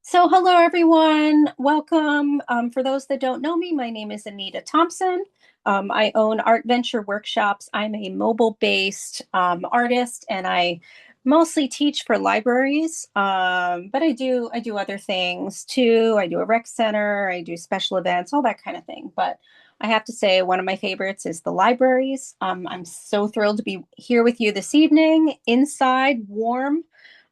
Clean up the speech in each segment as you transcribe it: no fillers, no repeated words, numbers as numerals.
So hello everyone, welcome. For those that don't know me, my name is Anita Thompson. I own Art Venture Workshops. I'm a mobile-based artist, and I mostly teach for libraries. But I do other things too. I do a rec center, I do special events, all that kind of thing. But I have to say, one of my favorites is the libraries. I'm so thrilled to be here with you this evening, inside, warm,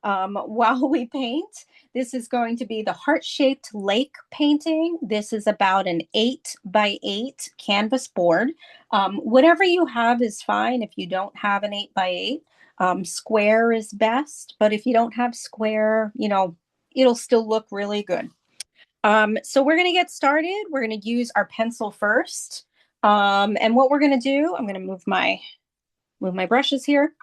while we paint. This is going to be the heart-shaped lake painting. This is about an 8x8 canvas board. Whatever you have is fine. If you don't have an 8x8, square is best. But if you don't have square, it'll still look really good. So we're going to get started. We're going to use our pencil first. And what we're going to do, I'm going to move my brushes here.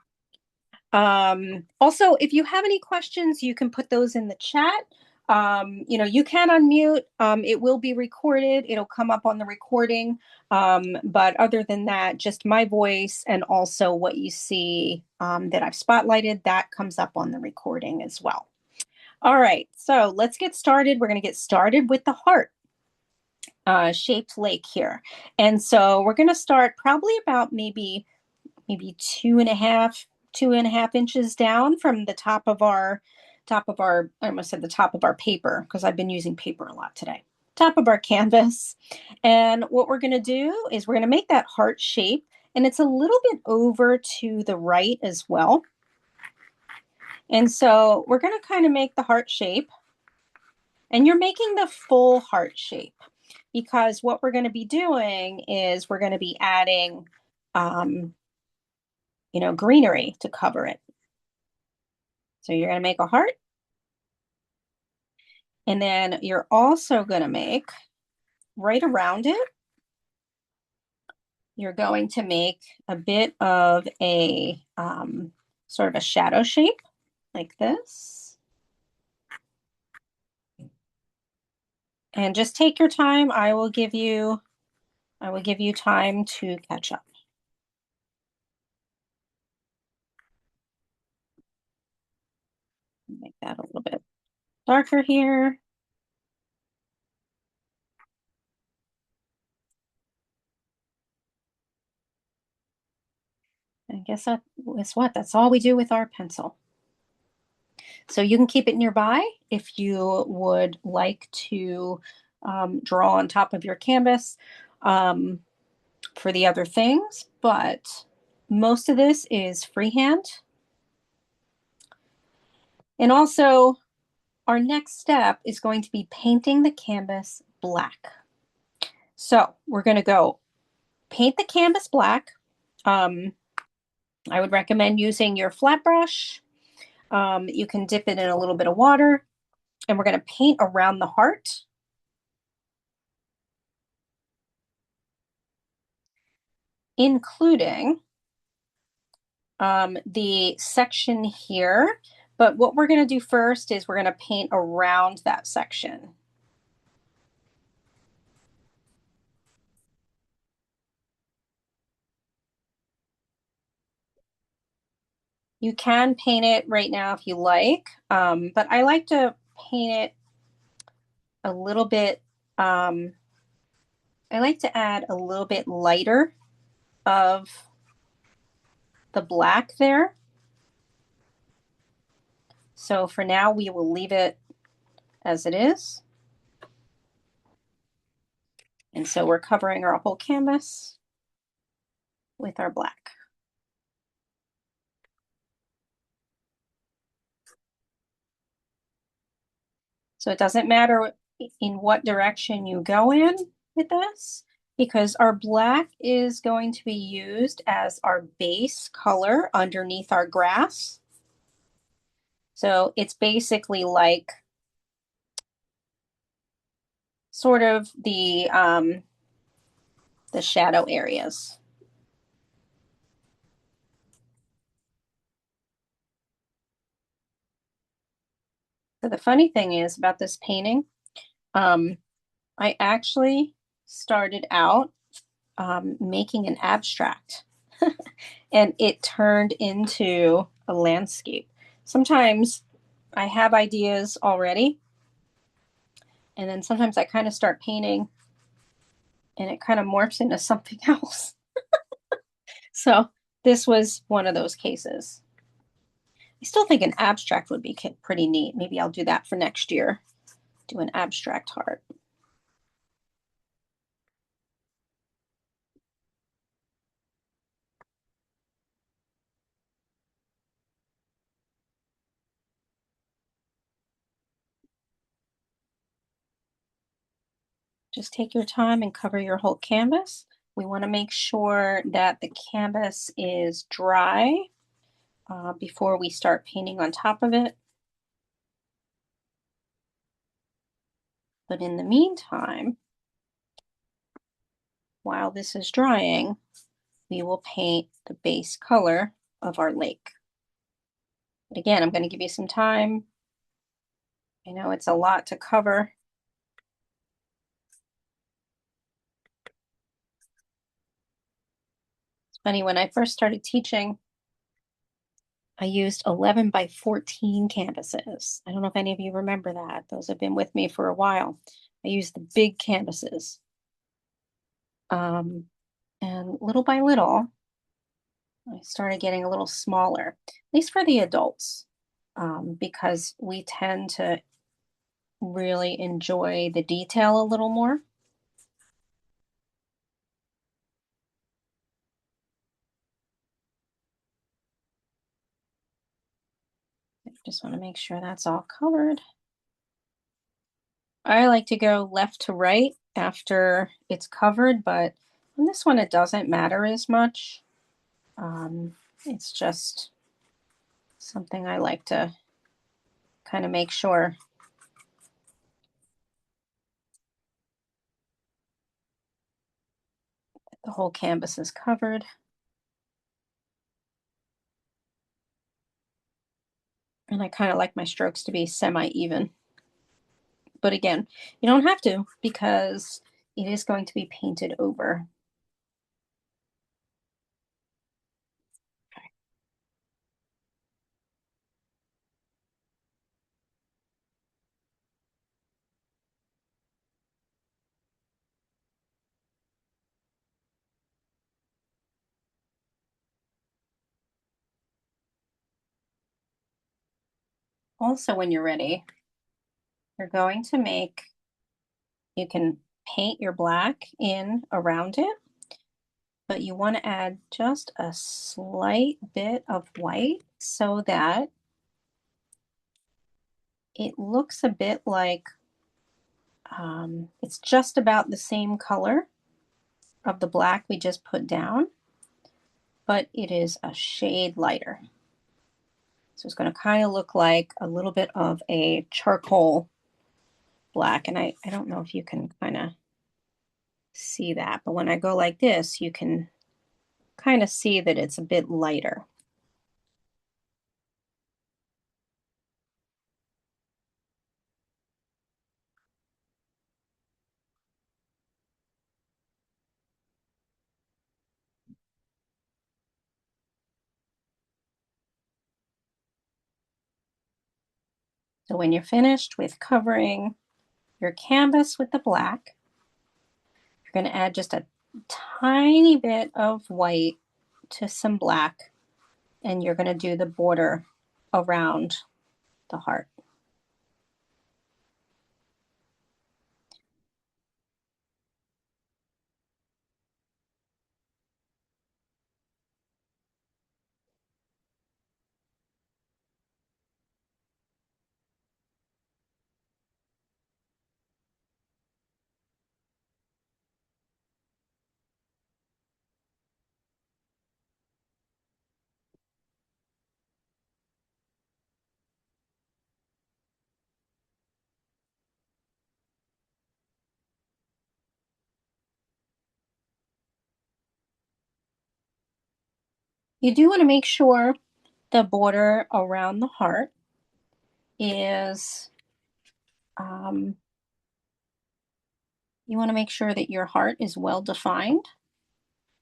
Also, if you have any questions, you can put those in the chat. You can unmute. It will be recorded. It'll come up on the recording. But other than that, just my voice and also what you see that I've spotlighted, that comes up on the recording as well. All right, so let's get started. We're going to get started with the heart shaped lake here. And so we're going to start probably about maybe 2.5 inches down from the top of our, I almost said the top of our paper because I've been using paper a lot today. Top of our canvas. And what we're going to do is we're going to make that heart shape, and it's a little bit over to the right as well. And so we're going to kind of make the heart shape, and you're making the full heart shape because what we're going to be doing is we're going to be adding greenery to cover it. So you're going to make a heart. And then you're also going to make right around it, you're going to make a bit of a sort of a shadow shape like this. And just take your time. I will give you time to catch up. Make that a little bit darker here. And guess what? That's all we do with our pencil. So you can keep it nearby if you would like to draw on top of your canvas for the other things, but most of this is freehand. And also, our next step is going to be painting the canvas black. So we're going to go paint the canvas black. I would recommend using your flat brush. You can dip it in a little bit of water, and we're going to paint around the heart. Including the section here. But what we're going to do first is we're going to paint around that section. You can paint it right now if you like, but I like to paint it a little bit, I like to add a little bit lighter of the black there. So for now, we will leave it as it is. And so we're covering our whole canvas with our black. So it doesn't matter in what direction you go in with this, because our black is going to be used as our base color underneath our grass. So it's basically like sort of the shadow areas. So the funny thing is about this painting, I actually started out making an abstract and it turned into a landscape. Sometimes I have ideas already And then sometimes I kind of start painting and it kind of morphs into something else. So this was one of those cases. I still think an abstract would be pretty neat. Maybe I'll do that for next year. Do an abstract heart. Just take your time and cover your whole canvas. We want to make sure that the canvas is dry before we start painting on top of it. But in the meantime, while this is drying, we will paint the base color of our lake. But again, I'm going to give you some time. I know it's a lot to cover. It's funny, when I first started teaching, I used 11 by 14 canvases. I don't know if any of you remember that. Those have been with me for a while. I used the big canvases. And little by little, I started getting a little smaller, at least for the adults, because we tend to really enjoy the detail a little more. I just want to make sure that's all covered. I like to go left to right after it's covered, but on this one, it doesn't matter as much. It's just something I like to kind of make sure the whole canvas is covered. And I kind of like my strokes to be semi-even. But again, you don't have to because it is going to be painted over. Also, when you're ready, you're going to you can paint your black in around it, but you want to add just a slight bit of white so that it looks a bit like it's just about the same color of the black we just put down, but it is a shade lighter. So it's going to kind of look like a little bit of a charcoal black. And I don't know if you can kind of see that, but when I go like this, you can kind of see that it's a bit lighter. So when you're finished with covering your canvas with the black, you're going to add just a tiny bit of white to some black, and you're going to do the border around the heart. You do want to make sure the border around the heart is, um, you want to make sure that your heart is well defined.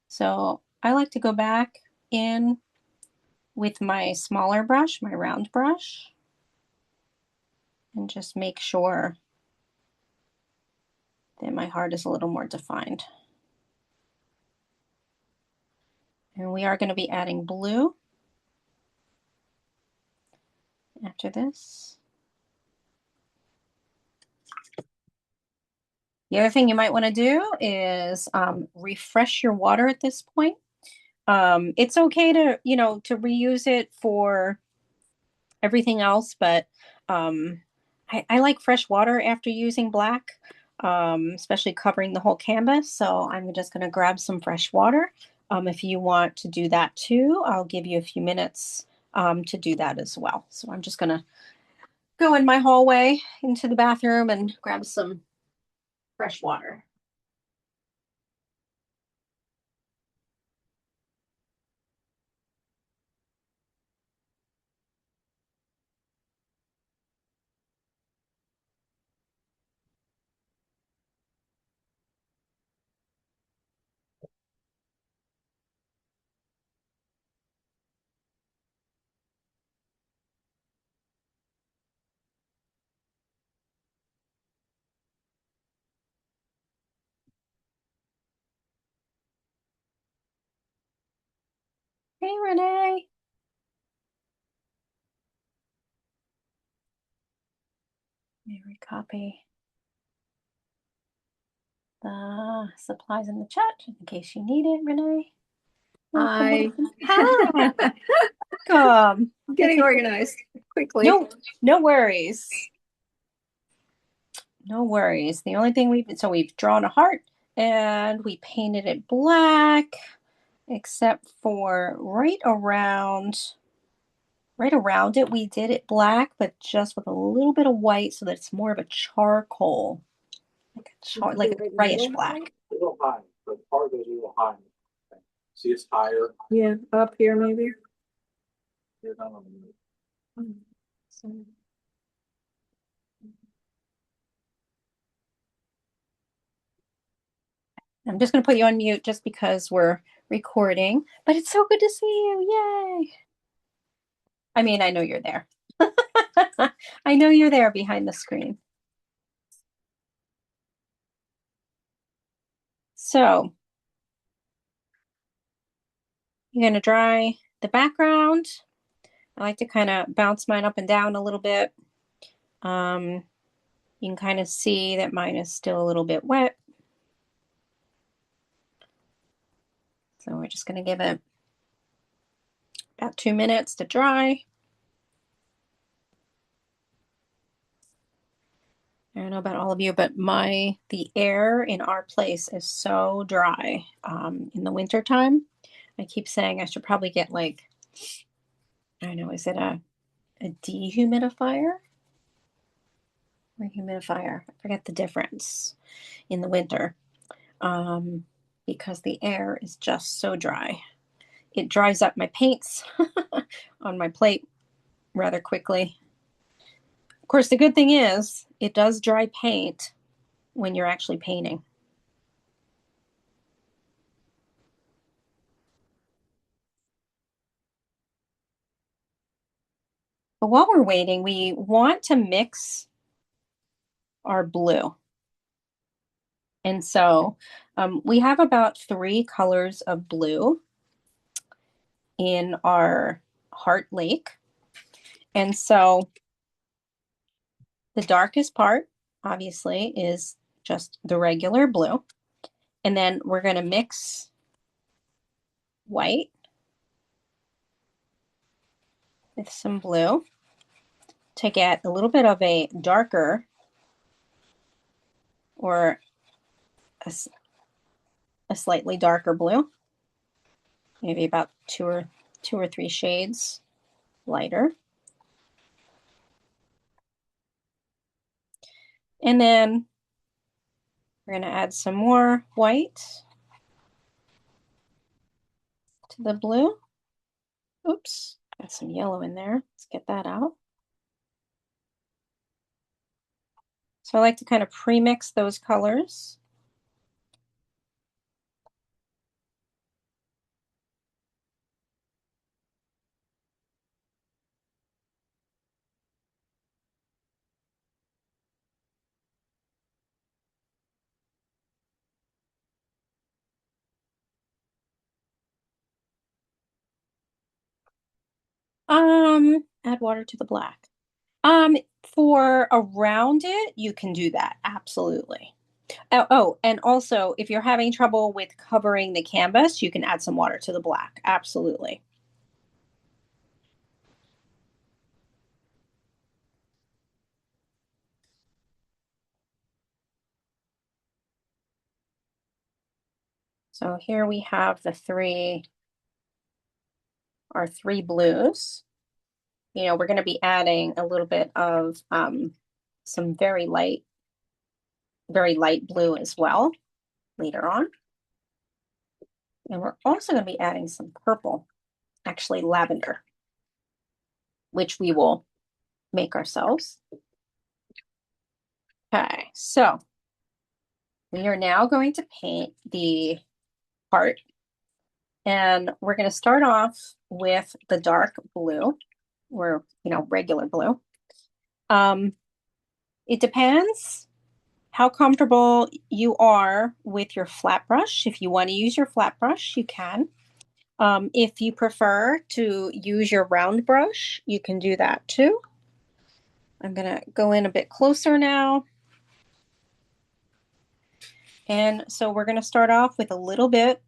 So I like to go back in with my smaller brush, my round brush, and just make sure then my heart is a little more defined. And we are going to be adding blue after this. The other thing you might want to do is refresh your water at this point. It's okay to, to reuse it for everything else, but I like fresh water after using black, especially covering the whole canvas. So I'm just going to grab some fresh water. If you want to do that too, I'll give you a few minutes to do that as well. So I'm just going to go in my hallway into the bathroom and grab some fresh water. Hey, Renee. Let me recopy the supplies in the chat in case you need it, Renee. Welcome, Hi. welcome. Hi. Welcome. Getting organized quickly. No worries. No worries. The only thing we've drawn a heart and we painted it black, except for right around it, we did it black, but just with a little bit of white so that it's more of a charcoal, like a grayish black. A little high, but part goes a little high. See, it's higher. Yeah, up here maybe. You're not on the move. I'm just going to put you on mute just because we're recording, but it's so good to see you. Yay. I mean, I know you're there. I know you're there behind the screen. So you're going to dry the background. I like to kind of bounce mine up and down a little bit. You can kind of see that mine is still a little bit wet. So we're just going to give it about 2 minutes to dry. I don't know about all of you, but the air in our place is so dry in the winter time. I keep saying I should probably get like, I don't know, is it a dehumidifier or humidifier? I forget the difference in the winter because the air is just so dry. It dries up my paints on my plate rather quickly. Of course, the good thing is it does dry paint when you're actually painting. But while we're waiting, we want to mix our blue. And so we have about 3 colors of blue in our heart lake. And so the darkest part, obviously, is just the regular blue. And then we're going to mix white with some blue to get a little bit of a darker or a slightly darker blue, maybe about two or three shades lighter. And then we're going to add some more white to the blue. Oops, got some yellow in there. Let's get that out. So I like to kind of pre-mix those colors. Add water to the black. Um, for around it, you can do that. Absolutely. Oh, and also if you're having trouble with covering the canvas, you can add some water to the black. Absolutely. So here we have our three blues. You know, we're going to be adding a little bit of some very light blue as well later on. And we're also going to be adding some purple, actually lavender, which we will make ourselves. Okay, so we are now going to paint the heart. And we're going to start off with the dark blue, or, you know, regular blue. It depends how comfortable you are with your flat brush. If you want to use your flat brush, you can. If you prefer to use your round brush, you can do that too. I'm going to go in a bit closer now. And so we're going to start off with a little bit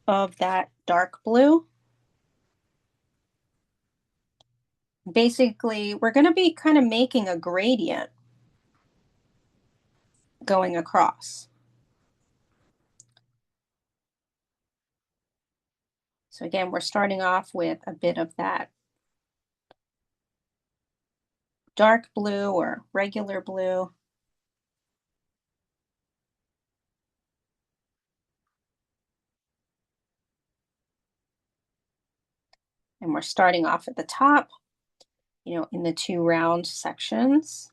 of that dark blue. Basically, we're going to be kind of making a gradient going across. So again, we're starting off with a bit of that dark blue or regular blue. And we're starting off at the top, you know, in the two round sections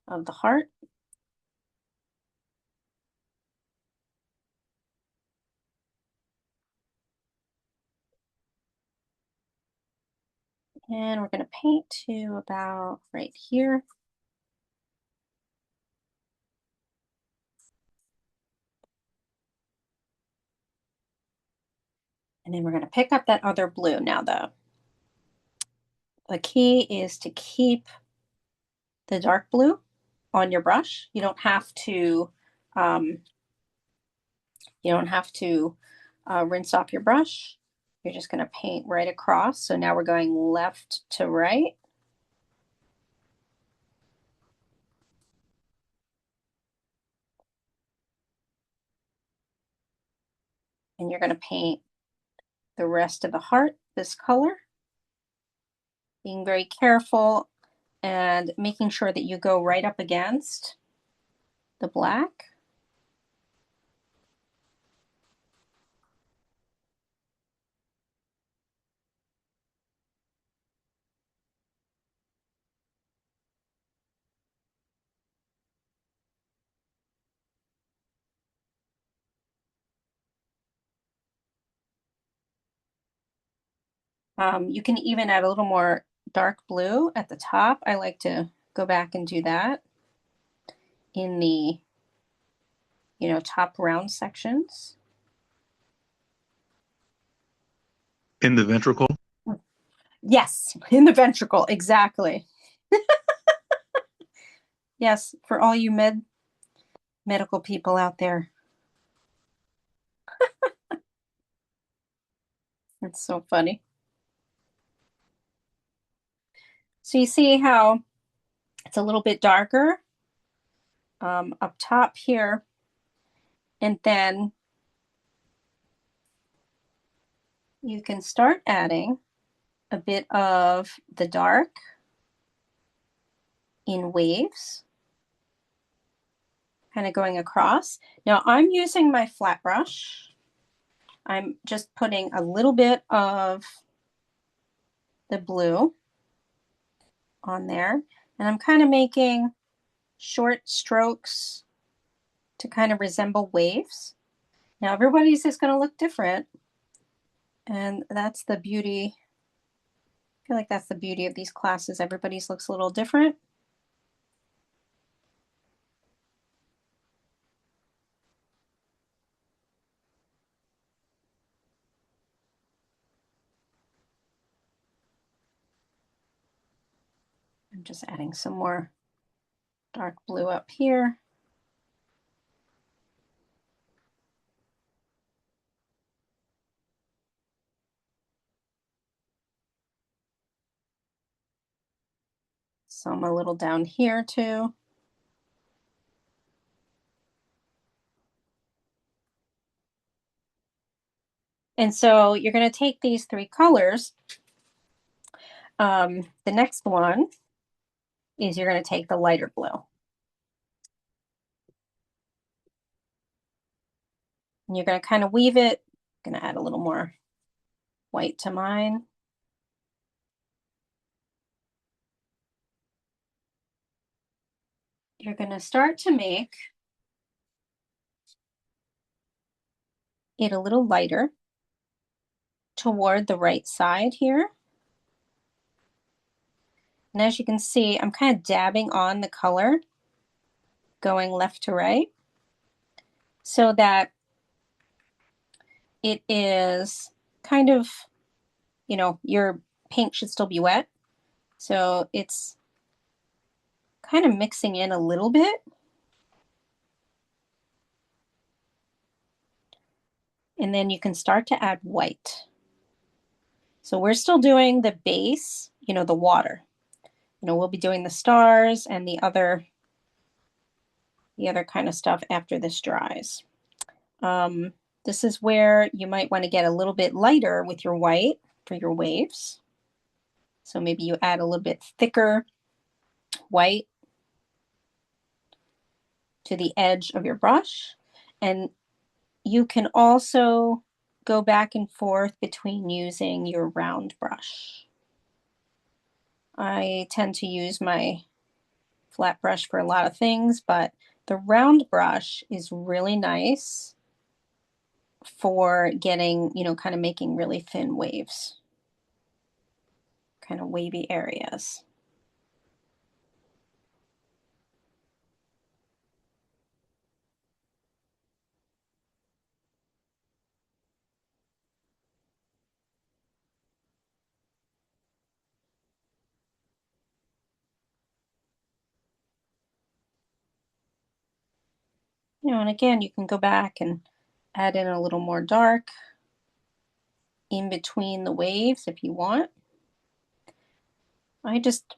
of the heart. And we're going to paint to about right here. And then we're going to pick up that other blue. Now the key is to keep the dark blue on your brush. Um, you don't have to rinse off your brush. You're just going to paint right across. So now we're going left to right. And you're going to paint the rest of the heart this color, being very careful and making sure that you go right up against the black. You can even add a little more dark blue at the top. I like to go back and do that in the, you know, top round sections. In the ventricle? Yes, in the ventricle, exactly. Yes, for all you medical people out there. It's so funny. So you see how it's a little bit darker up top here. And then you can start adding a bit of the dark in waves, kind of going across. Now I'm using my flat brush. I'm just putting a little bit of the blue on there, and I'm kind of making short strokes to kind of resemble waves. Now everybody's is going to look different, and that's the beauty. I feel like that's the beauty of these classes. Everybody's looks a little different. I'm just adding some more dark blue up here. Some a little down here too. And so you're going to take these three colors. The next one is you're going to take the lighter blue. And you're going to kind of weave it. I'm going to add a little more white to mine. You're going to start to make it a little lighter toward the right side here. And as you can see, I'm kind of dabbing on the color going left to right so that it is kind of, you know, your paint should still be wet. So it's kind of mixing in a little bit. And then you can start to add white. So we're still doing the base, you know, the water. You know, we'll be doing the stars and the other kind of stuff after this dries. This is where you might want to get a little bit lighter with your white for your waves. So maybe you add a little bit thicker white to the edge of your brush. And you can also go back and forth between using your round brush. I tend to use my flat brush for a lot of things, but the round brush is really nice for getting, you know, kind of making really thin waves, kind of wavy areas. You know, and again, you can go back and add in a little more dark in between the waves if you want. I just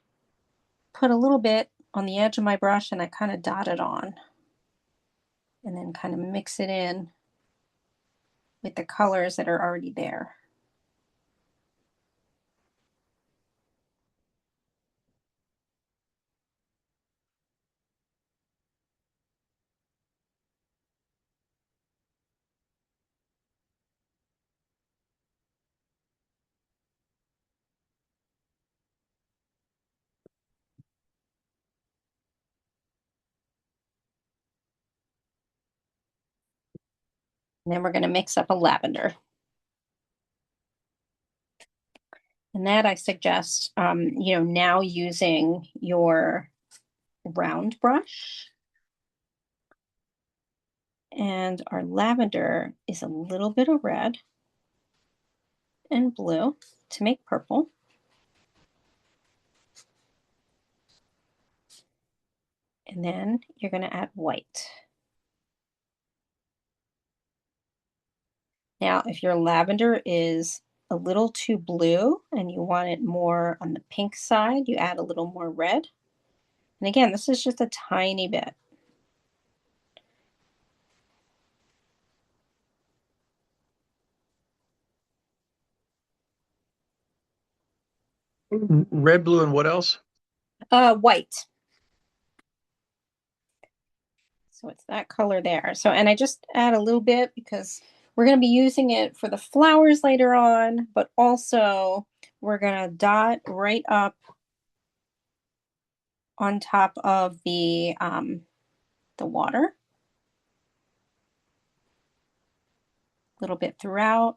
put a little bit on the edge of my brush and I kind of dot it on and then kind of mix it in with the colors that are already there. And then we're going to mix up a lavender. And that I suggest, you know, now using your round brush. And our lavender is a little bit of red and blue to make purple. And then you're going to add white. Now, if your lavender is a little too blue and you want it more on the pink side, you add a little more red. And again, this is just a tiny bit. Red, blue, and what else? White. So it's that color there. So, and I just add a little bit because we're going to be using it for the flowers later on, but also we're going to dot right up on top of the water. A little bit throughout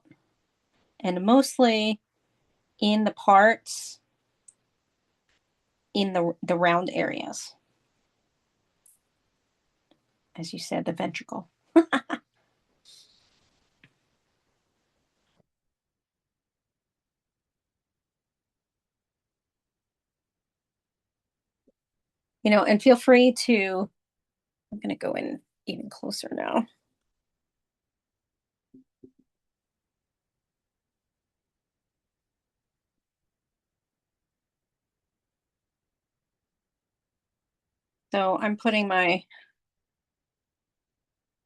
and mostly in the parts in the round areas. As you said, the ventricle. and feel free to, I'm going to go in even closer now. So I'm putting my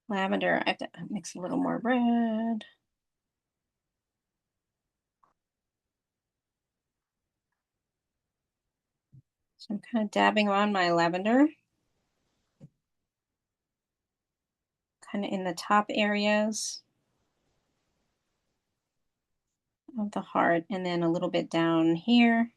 lavender. I have to mix a little more red. So I'm kind of dabbing on my lavender, kind of in the top areas of the heart, and then a little bit down here.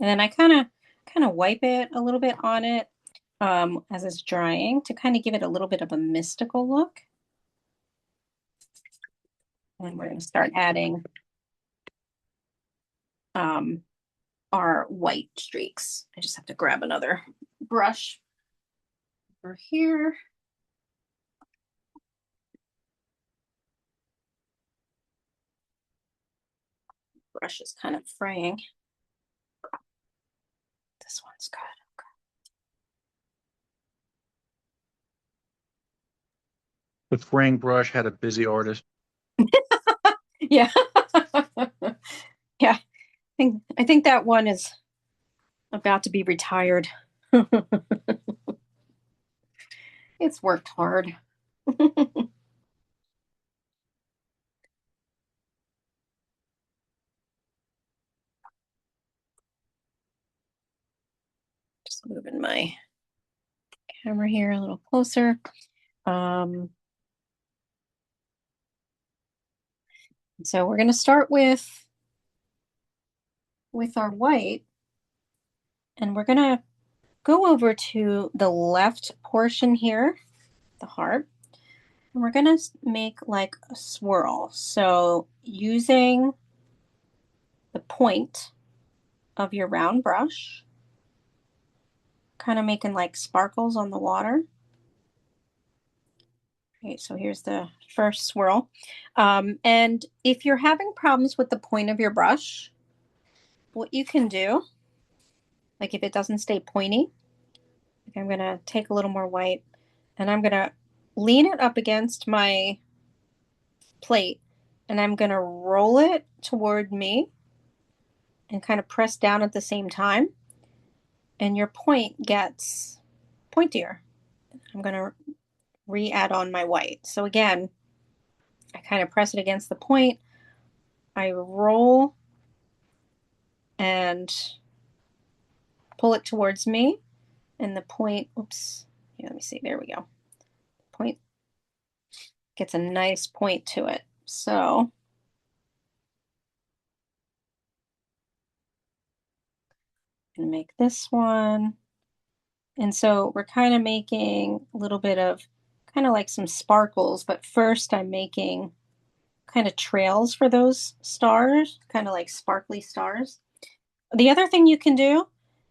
And then I kind of wipe it a little bit on it as it's drying to kind of give it a little bit of a mystical look. And we're going to start adding our white streaks. I just have to grab another brush over here. Brush is kind of fraying. This one's good. The fraying brush had a busy artist. Yeah. Yeah. I think that one is about to be retired. It's worked hard. Just moving my camera here a little closer. So we're going to start with our white, and we're going to go over to the left portion here, the heart, and we're going to make like a swirl. So using the point of your round brush, kind of making like sparkles on the water. Okay, so here's the first swirl. And if you're having problems with the point of your brush, what you can do, like if it doesn't stay pointy, like I'm going to take a little more white and I'm going to lean it up against my plate and I'm going to roll it toward me and kind of press down at the same time. And your point gets pointier. I'm going to re-add on my white. So again, I kind of press it against the point. I roll and pull it towards me. And the point, oops, here, let me see, there we go. Point gets a nice point to it. So I'm gonna make this one. And so we're kind of making a little bit of kind of like some sparkles, but first I'm making kind of trails for those stars, kind of like sparkly stars. The other thing you can do,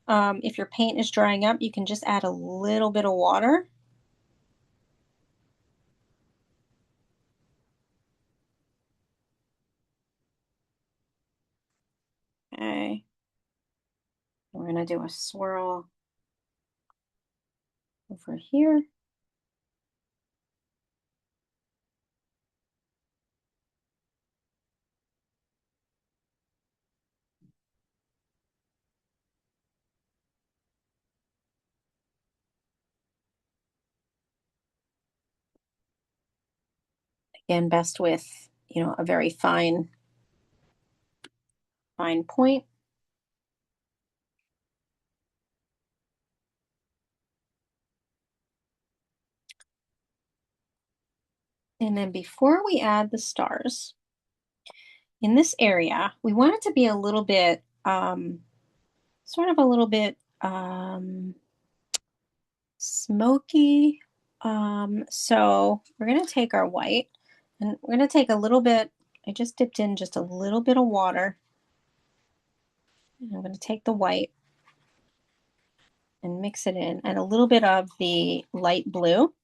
if your paint is drying up, you can just add a little bit of water. Okay. We're gonna do a swirl over here. Again, best with, a very fine point. And then before we add the stars, in this area, we want it to be a little bit, sort of a little bit smoky. So we're gonna take our white and we're gonna take a little bit. I just dipped in just a little bit of water. And I'm gonna take the white and mix it in and a little bit of the light blue.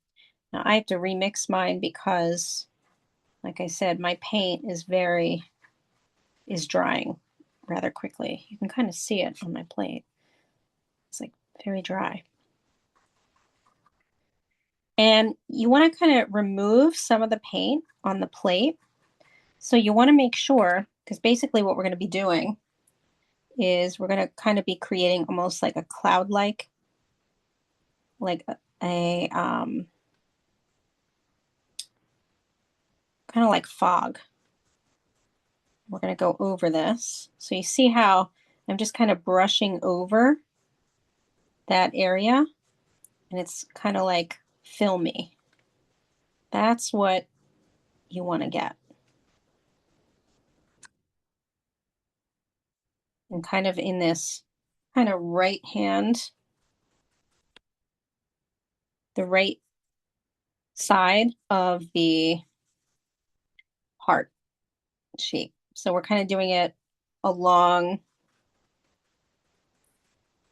Now I have to remix mine because, like I said, my paint is drying rather quickly. You can kind of see it on my plate. It's like very dry. And you want to kind of remove some of the paint on the plate. So you want to make sure, because basically what we're going to be doing is we're going to kind of be creating almost like a cloud-like, like a kind of like fog. We're going to go over this. So you see how I'm just kind of brushing over that area and it's kind of like filmy. That's what you want to get. And kind of in this kind of right hand, the right side of the heart shape. So we're kind of doing it along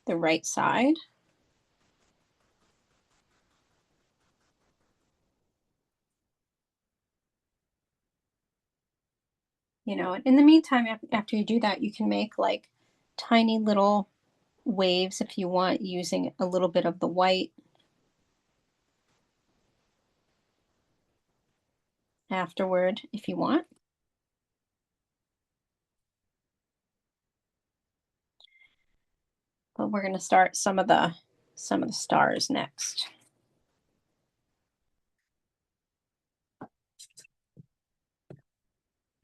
the right side. You know, in the meantime, after you do that, you can make like tiny little waves if you want, using a little bit of the white afterward if you want. But we're going to start some of the stars next.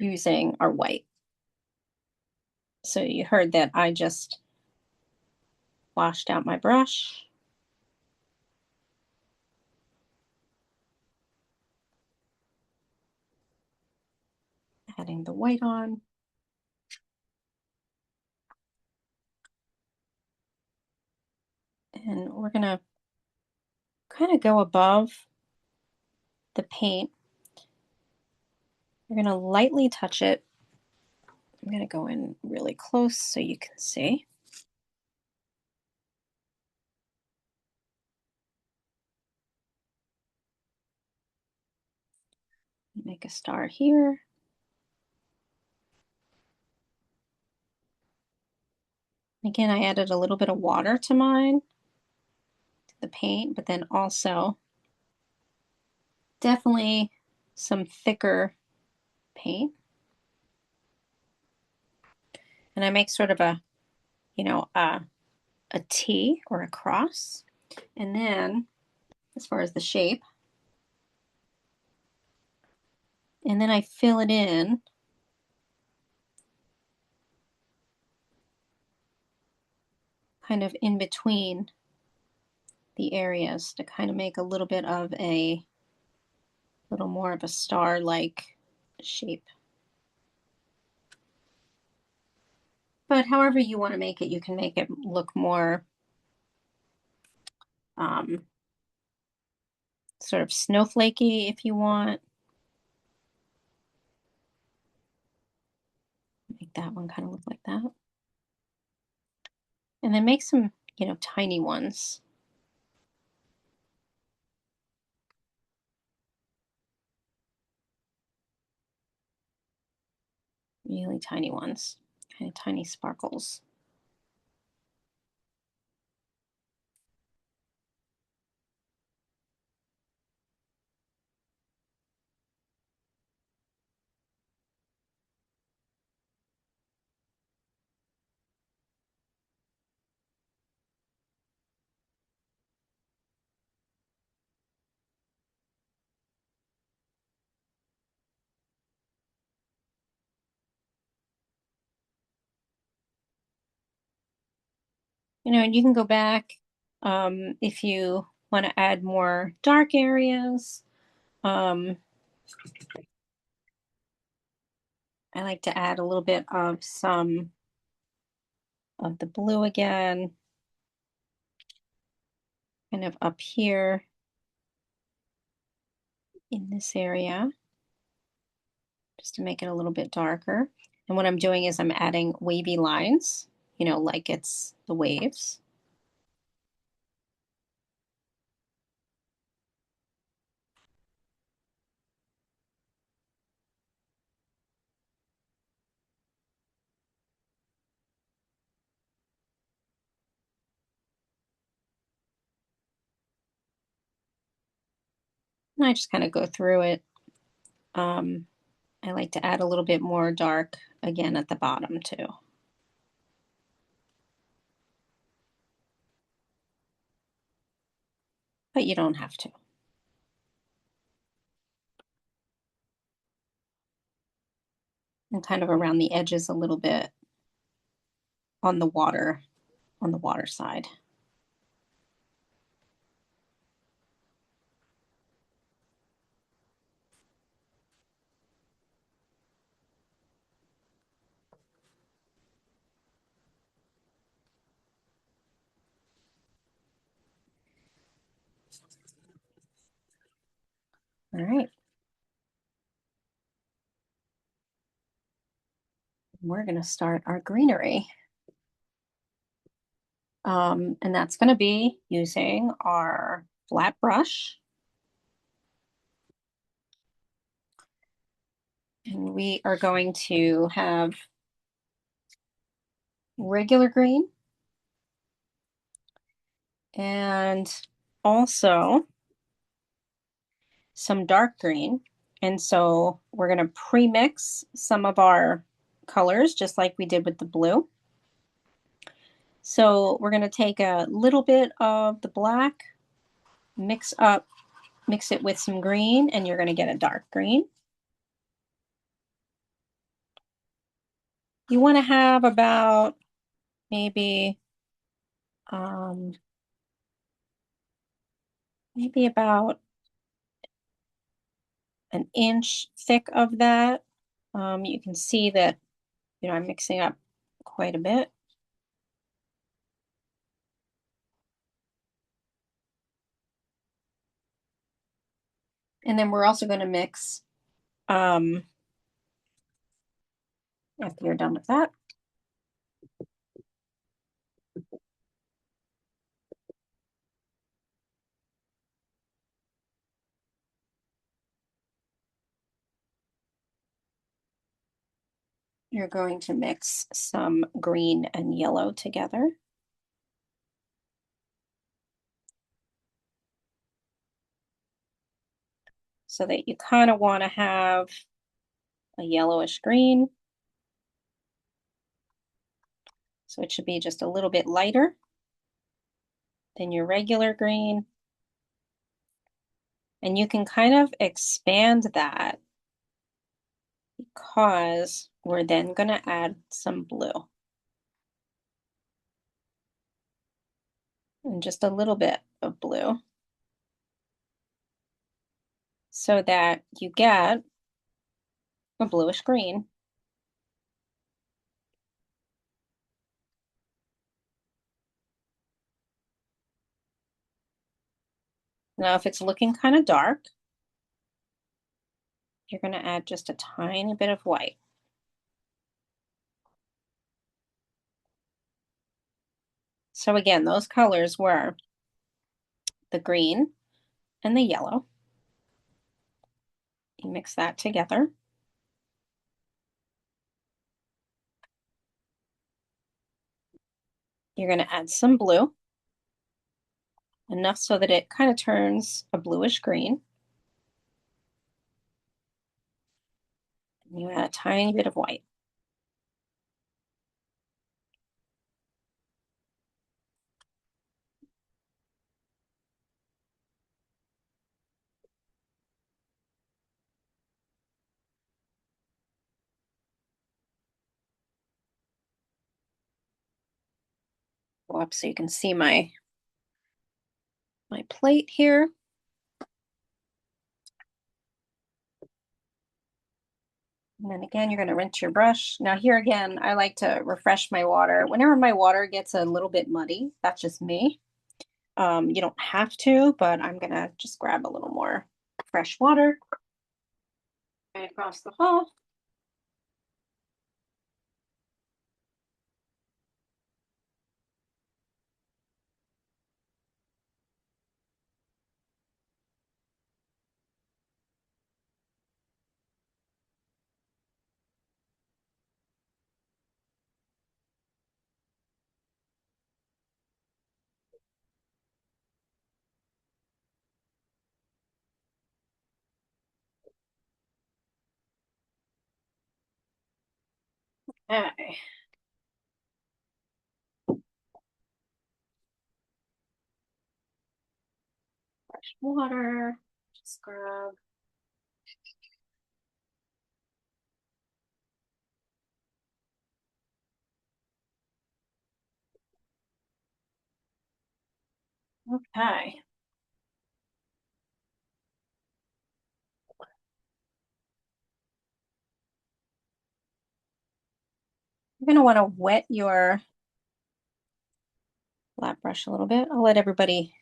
Using our white. So you heard that I just washed out my brush. Adding the white on. And we're going to kind of go above the paint. We're going to lightly touch it. I'm going to go in really close so you can see. Make a star here. Again, I added a little bit of water to mine, to the paint, but then also definitely some thicker paint. And I make sort of a, you know, a T or a cross. And then as far as the shape, and then I fill it in kind of in between the areas to kind of make a little bit of a little more of a star-like shape. But however you want to make it, you can make it look more sort of snowflakey if you want. Make that one kind of look like that. And then make some, you know, tiny ones. Really tiny ones, kind of tiny sparkles. You know, and you can go back if you want to add more dark areas. I like to add a little bit of some of the blue again. kind of up here in this area, just to make it a little bit darker. And what I'm doing is I'm adding wavy lines, you know, like it's the waves. And I just kind of go through it. I like to add a little bit more dark again at the bottom too. But you don't have to. And kind of around the edges a little bit on the water side. All right. We're going to start our greenery. And that's going to be using our flat brush. And we are going to have regular green and also some dark green. And so we're going to pre-mix some of our colors just like we did with the blue. So we're going to take a little bit of the black, mix it with some green, and you're going to get a dark green. You want to have about maybe about an inch thick of that. You can see that, you know, I'm mixing up quite a bit. And then we're also going to mix, after you're done with that, you're going to mix some green and yellow together. So that you kind of want to have a yellowish green. So it should be just a little bit lighter than your regular green. And you can kind of expand that because we're then going to add some blue. And just a little bit of blue so that you get a bluish green. Now, if it's looking kind of dark, you're going to add just a tiny bit of white. So again, those colors were the green and the yellow. You mix that together. You're going to add some blue, enough so that it kind of turns a bluish green. And you add a tiny bit of white. Go up so you can see my plate here. And then again, you're going to rinse your brush. Now here again, I like to refresh my water. Whenever my water gets a little bit muddy, that's just me. You don't have to, but I'm gonna just grab a little more fresh water right across the hall. Okay. Fresh water. Just grab. Okay. You're gonna want to wet your flat brush a little bit. I'll let everybody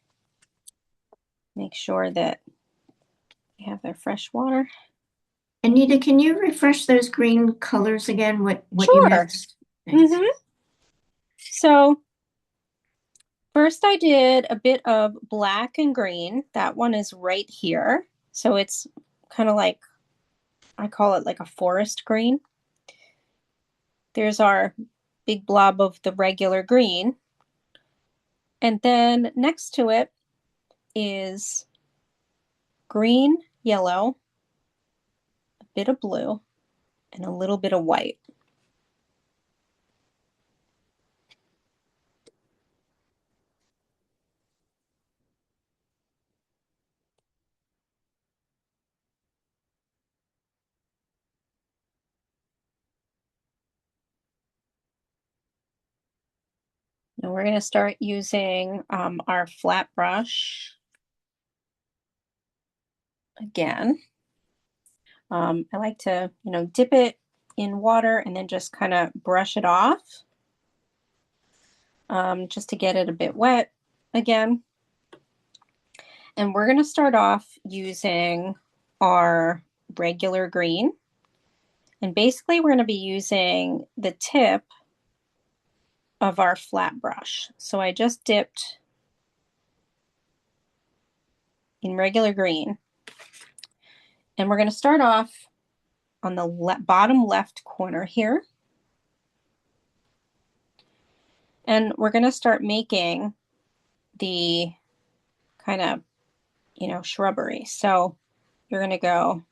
make sure that they have their fresh water. Anita, can you refresh those green colors again? What you Sure. mixed? Thanks. So first I did a bit of black and green. That one is right here. So it's kind of like, I call it like a forest green. There's our big blob of the regular green. And then next to it is green, yellow, a bit of blue, and a little bit of white. Now we're going to start using our flat brush again. I like to, dip it in water and then just kind of brush it off, just to get it a bit wet again. And we're going to start off using our regular green. And basically we're going to be using the tip of our flat brush. So I just dipped in regular green. And we're going to start off on the bottom left corner here. And we're going to start making the kind of, shrubbery. So you're going to go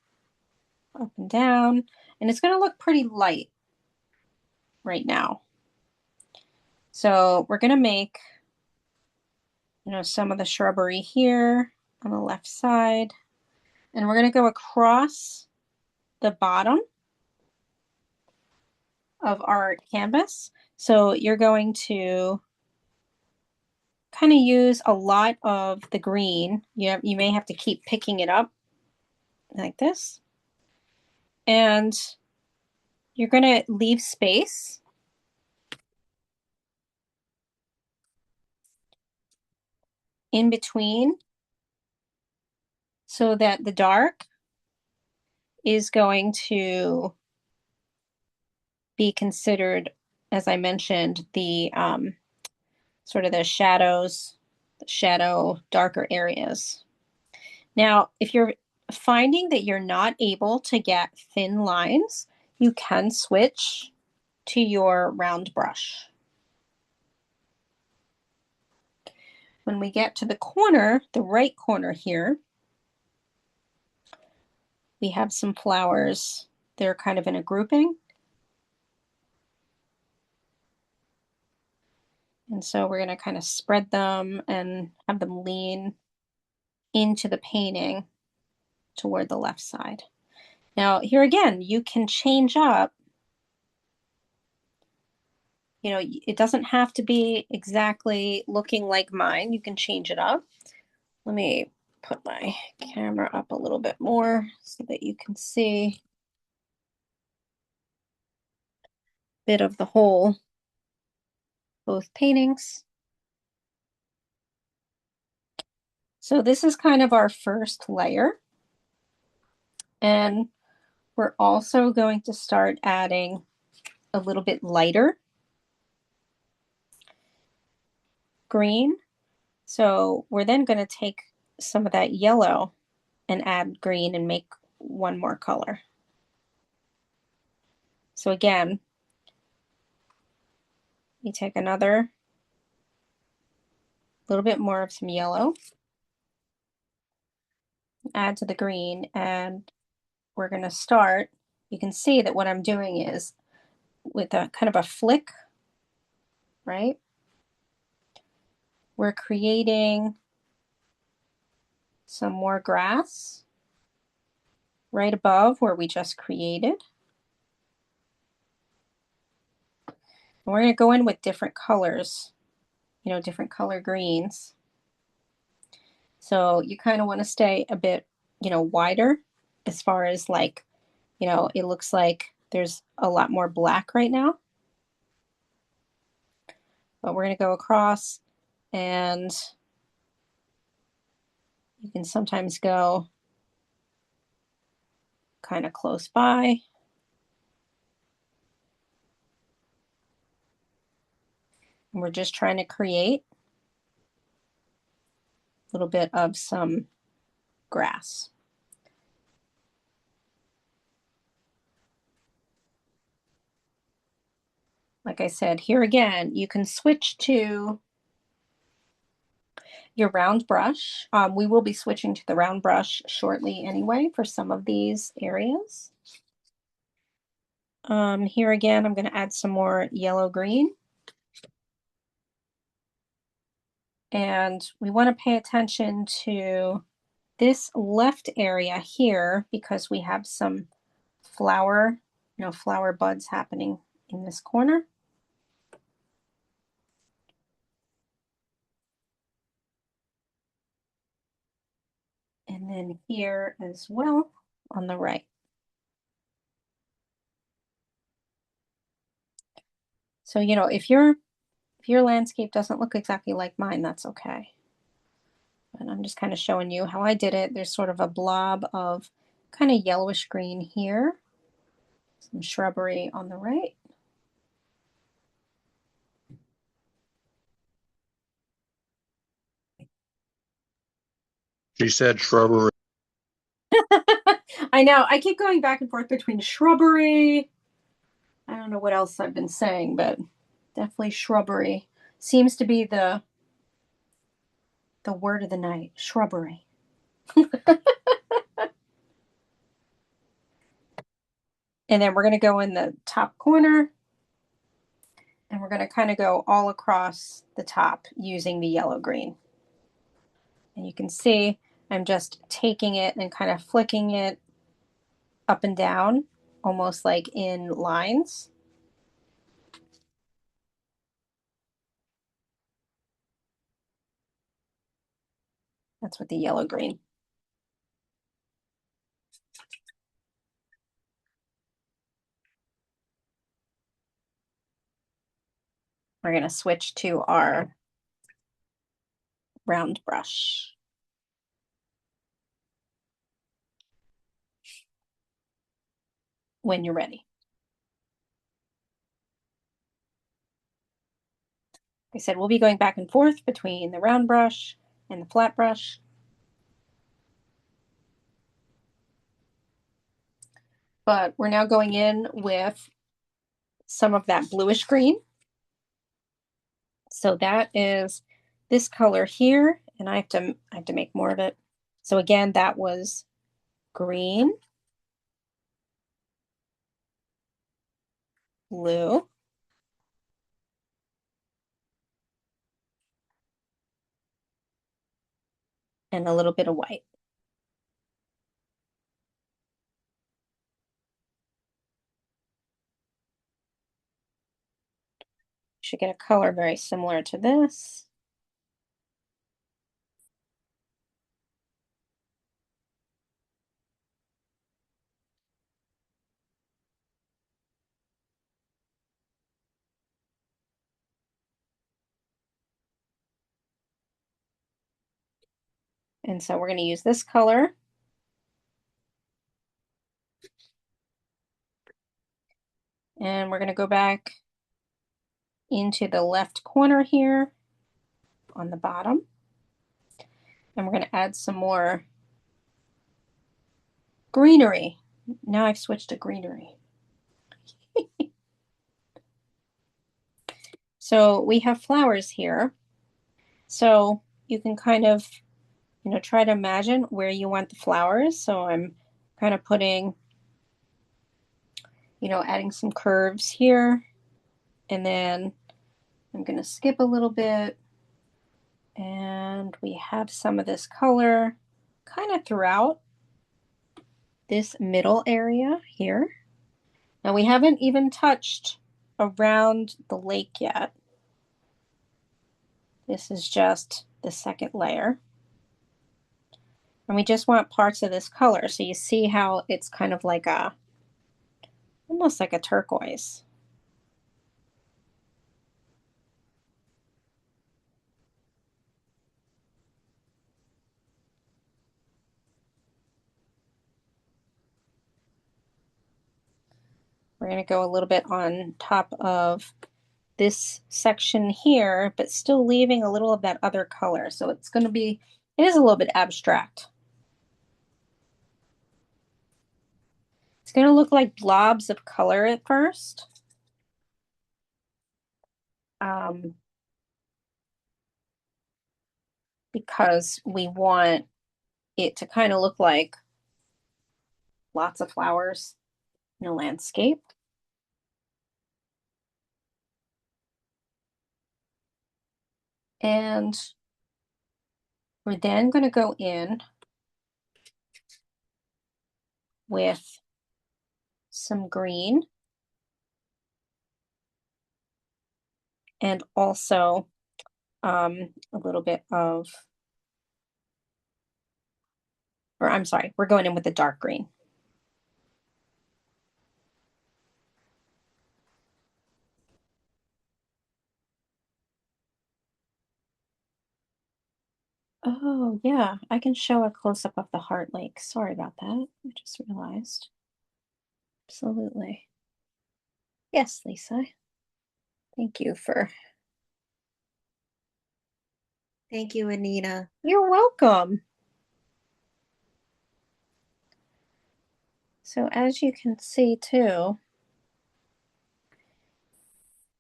up and down, and it's going to look pretty light right now. So we're going to make, some of the shrubbery here on the left side, and we're going to go across the bottom of our canvas. So you're going to kind of use a lot of the green. You may have to keep picking it up like this. And you're going to leave space in between so that the dark is going to be considered, as I mentioned, the sort of the shadows, shadow, darker areas. Now, if you're finding that you're not able to get thin lines, you can switch to your round brush. When we get to the corner, the right corner here, we have some flowers. They're kind of in a grouping. And so we're going to kind of spread them and have them lean into the painting toward the left side. Now, here again, you can change up. It doesn't have to be exactly looking like mine. You can change it up. Let me put my camera up a little bit more so that you can see a bit of the whole, both paintings. So this is kind of our first layer. And we're also going to start adding a little bit lighter green. So we're then going to take some of that yellow and add green and make one more color. So again, you take another little bit more of some yellow, add to the green, and we're going to start. You can see that what I'm doing is with a kind of a flick, right? We're creating some more grass right above where we just created. And we're going to go in with different colors, you know, different color greens. So you kind of want to stay a bit, you know, wider as far as like, you know, it looks like there's a lot more black right now. But we're going to go across, and you can sometimes go kind of close by. And we're just trying to create a little bit of some grass. Like I said, here again, you can switch to your round brush. We will be switching to the round brush shortly anyway for some of these areas. Here again, I'm going to add some more yellow green. And we want to pay attention to this left area here because we have some flower, you know, flower buds happening in this corner. And then here as well on the right. So, you know, if your landscape doesn't look exactly like mine, that's okay. And I'm just kind of showing you how I did it. There's sort of a blob of kind of yellowish green here. Some shrubbery on the right. She said shrubbery. I know. I keep going back and forth between shrubbery. I don't know what else I've been saying, but definitely shrubbery seems to be the word of the night. Shrubbery. And then we're going to go in the top corner, and we're going to kind of go all across the top using the yellow green. And you can see I'm just taking it and kind of flicking it up and down, almost like in lines. That's what the yellow green. We're going to switch to our round brush. When you're ready. Like I said, we'll be going back and forth between the round brush and the flat brush. But we're now going in with some of that bluish green. So that is this color here, and I have to make more of it. So again, that was green, blue, and a little bit of white. Should get a color very similar to this. And so we're going to use this color. And we're going to go back into the left corner here on the bottom. And we're going to add some more greenery. Now I've switched to greenery. So we have flowers here. So you can kind of, try to imagine where you want the flowers. So I'm kind of putting, adding some curves here. And then I'm going to skip a little bit. And we have some of this color kind of throughout this middle area here. Now we haven't even touched around the lake yet. This is just the second layer. And we just want parts of this color. So you see how it's kind of like almost like a turquoise. We're going to go a little bit on top of this section here, but still leaving a little of that other color. So it's going to be, it is a little bit abstract. It's going to look like blobs of color at first. Because we want it to kind of look like lots of flowers in a landscape. And we're then going to go in with some green and also a little bit of, or I'm sorry, we're going in with the dark green. Oh, yeah, I can show a close-up of the heart lake. Sorry about that. I just realized. Absolutely. Yes, Lisa. Thank you, Anita. You're welcome. So as you can see too,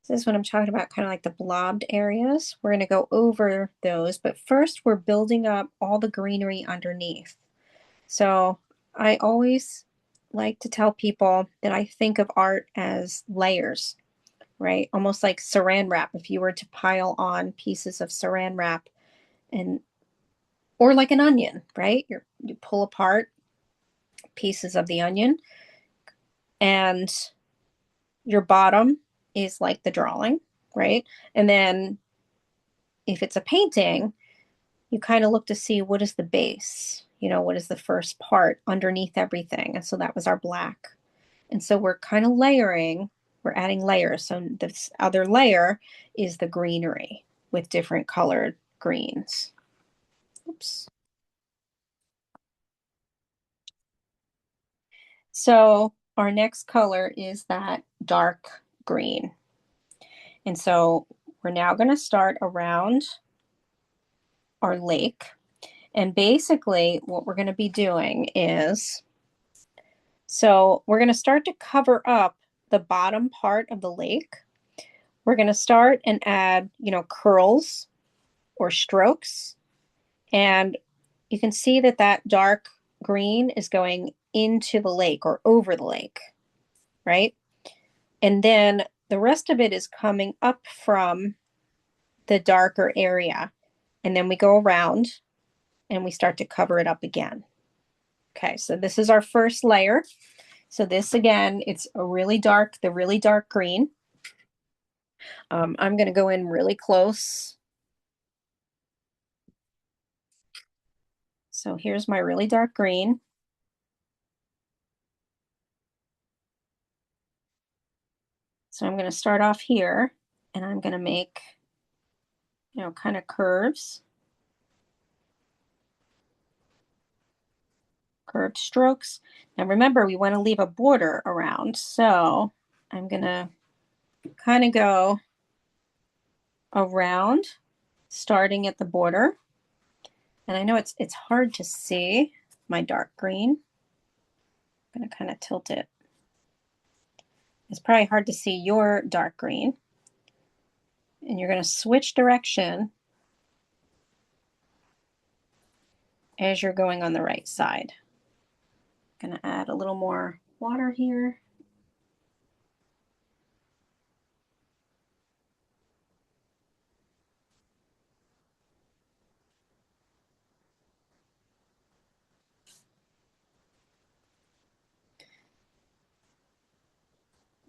this is what I'm talking about, kind of like the blobbed areas. We're going to go over those, but first we're building up all the greenery underneath. So I always like to tell people that I think of art as layers, right? Almost like saran wrap. If you were to pile on pieces of saran wrap or like an onion, right? You pull apart pieces of the onion and your bottom is like the drawing, right? And then if it's a painting, you kind of look to see what is the base, what is the first part underneath everything. And so that was our black. And so we're kind of layering, we're adding layers. So this other layer is the greenery with different colored greens. Oops. So our next color is that dark green. And so we're now going to start around our lake. And basically what we're going to be doing is, so we're going to start to cover up the bottom part of the lake. We're going to start and add, curls or strokes. And you can see that that dark green is going into the lake or over the lake, right? And then the rest of it is coming up from the darker area. And then we go around and we start to cover it up again. Okay, so this is our first layer. So this again, it's the really dark green. I'm going to go in really close. So here's my really dark green. So I'm going to start off here and I'm going to make, kind of curves. curved strokes. Now remember, we want to leave a border around, so I'm gonna kind of go around, starting at the border. And I know it's hard to see my dark green. I'm gonna kind of tilt it. It's probably hard to see your dark green. And you're gonna switch direction as you're going on the right side. I'm gonna add a little more water here.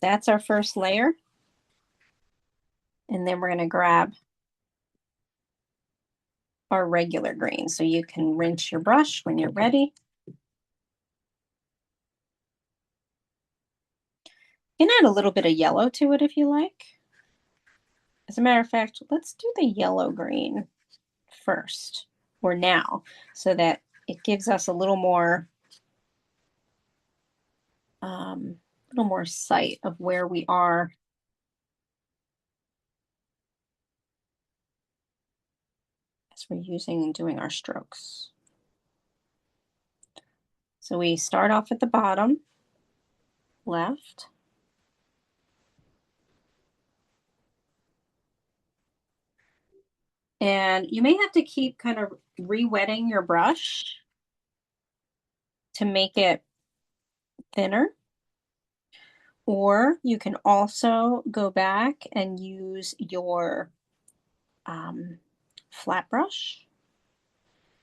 That's our first layer. And then we're gonna grab our regular green. So you can rinse your brush when you're ready. You can add a little bit of yellow to it if you like. As a matter of fact, let's do the yellow green first, or now, so that it gives us a little more sight of where we are as we're using and doing our strokes. So we start off at the bottom left. And you may have to keep kind of re-wetting your brush to make it thinner. Or you can also go back and use your flat brush.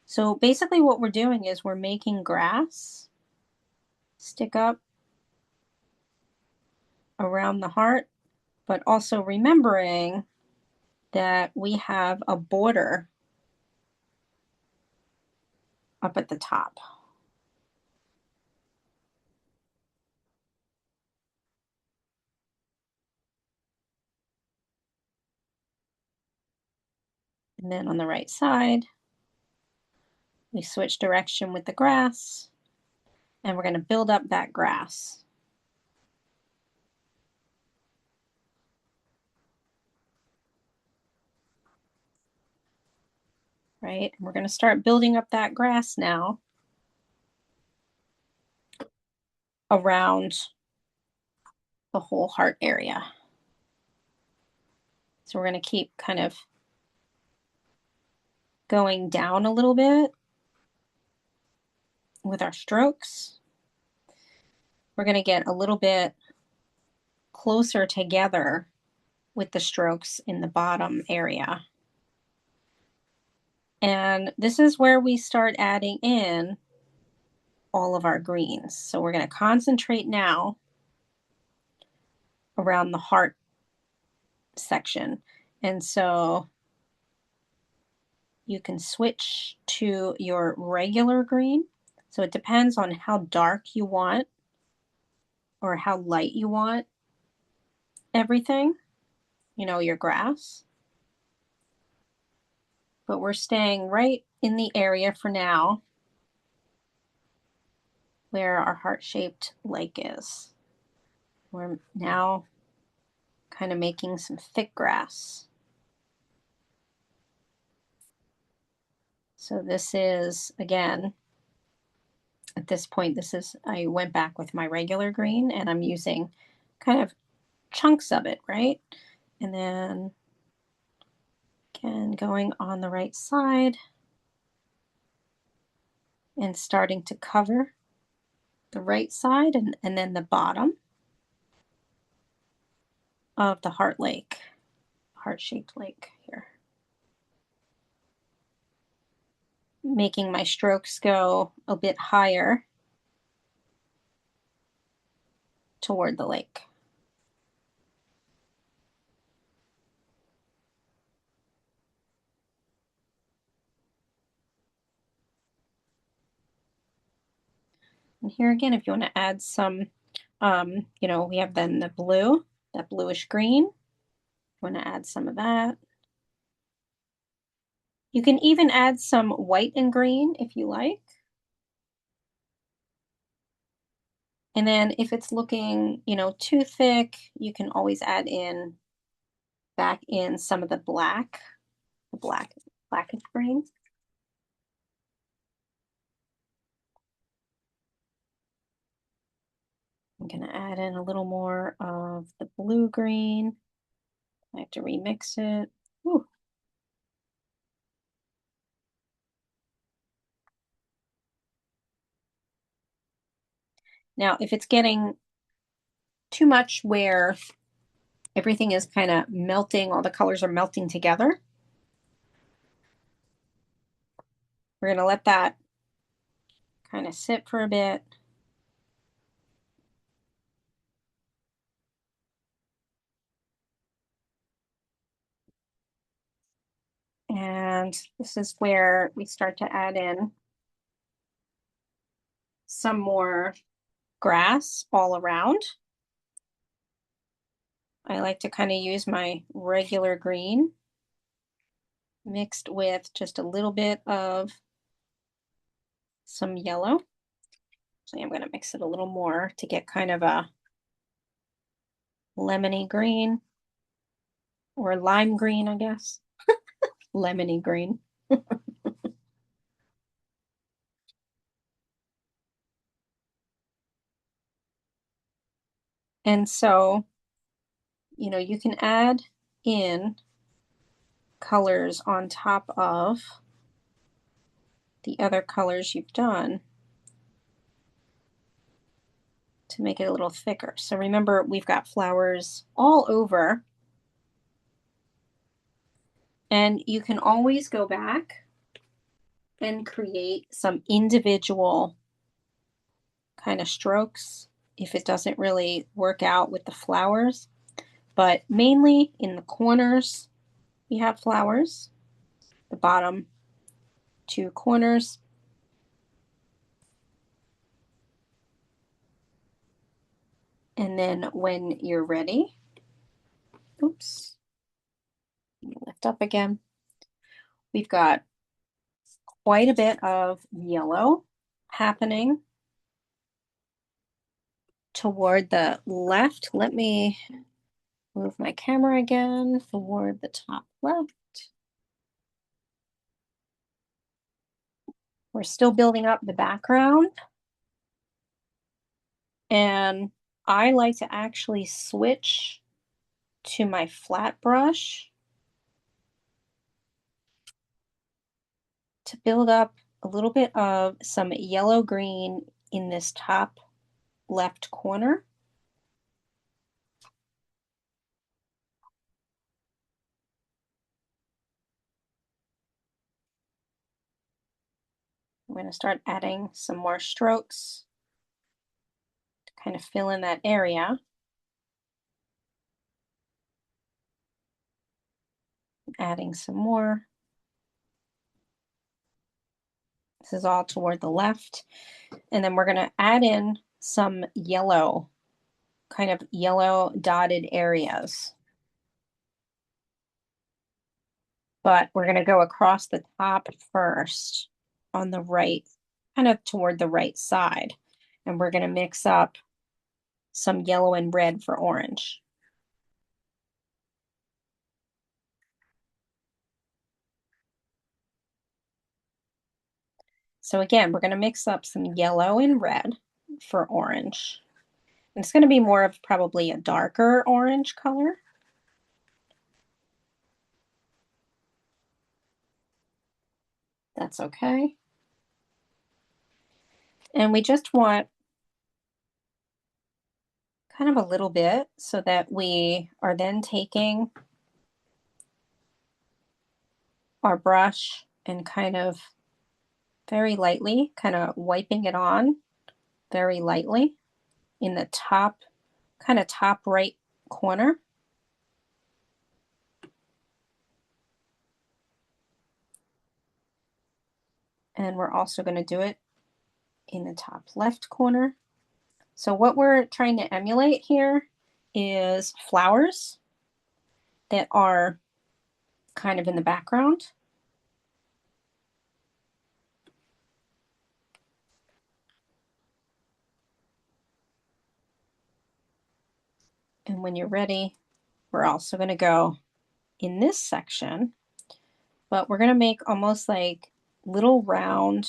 So basically what we're doing is we're making grass stick up around the heart, but also remembering that we have a border up at the top. And then on the right side, we switch direction with the grass, and we're going to build up that grass. Right? And we're going to start building up that grass now around the whole heart area. So we're going to keep kind of going down a little bit with our strokes. We're going to get a little bit closer together with the strokes in the bottom area. And this is where we start adding in all of our greens. So we're going to concentrate now around the heart section. And so you can switch to your regular green. So it depends on how dark you want or how light you want everything, your grass. But we're staying right in the area for now where our heart-shaped lake is. We're now kind of making some thick grass. So this is, again, at this point, I went back with my regular green and I'm using kind of chunks of it, right? And then again, going on the right side and starting to cover the right side and then the bottom of the heart-shaped lake here. Making my strokes go a bit higher toward the lake. And here again, if you want to add some, we have then the blue, that bluish green. You want to add some of that. You can even add some white and green if you like. And then if it's looking, too thick, you can always add in back in some of the blackish green. I'm going to add in a little more of the blue green. I have to remix it. Ooh. Now, if it's getting too much where everything is kind of melting, all the colors are melting together, we're going to let that kind of sit for a bit. And this is where we start to add in some more grass all around. I like to kind of use my regular green mixed with just a little bit of some yellow. So I'm going to mix it a little more to get kind of a lemony green or lime green, I guess. Lemony green. And so, you can add in colors on top of the other colors you've done to make it a little thicker. So remember, we've got flowers all over, and you can always go back and create some individual kind of strokes if it doesn't really work out with the flowers. But mainly in the corners, we have flowers, the bottom two corners. And then when you're ready, oops, lift up again. We've got quite a bit of yellow happening toward the left. Let me move my camera again toward the top left. We're still building up the background. And I like to actually switch to my flat brush to build up a little bit of some yellow green in this top left corner. I'm going to start adding some more strokes to kind of fill in that area. Adding some more. This is all toward the left. And then we're going to add in some yellow, kind of yellow dotted areas. But we're going to go across the top first on the right, kind of toward the right side. And we're going to mix up some yellow and red for orange. So again, we're going to mix up some yellow and red for orange. And it's going to be more of probably a darker orange color. That's okay. And we just want kind of a little bit so that we are then taking our brush and kind of very lightly, kind of wiping it on very lightly in the top, kind of top right corner. And we're also going to do it in the top left corner. So what we're trying to emulate here is flowers that are kind of in the background. And when you're ready, we're also going to go in this section, but we're going to make almost like little round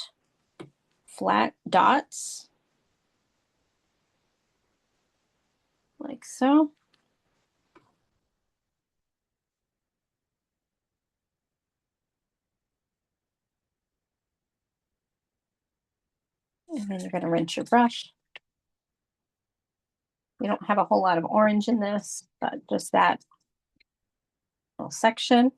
flat dots, like so. And then you're going to rinse your brush. We don't have a whole lot of orange in this, but just that little section.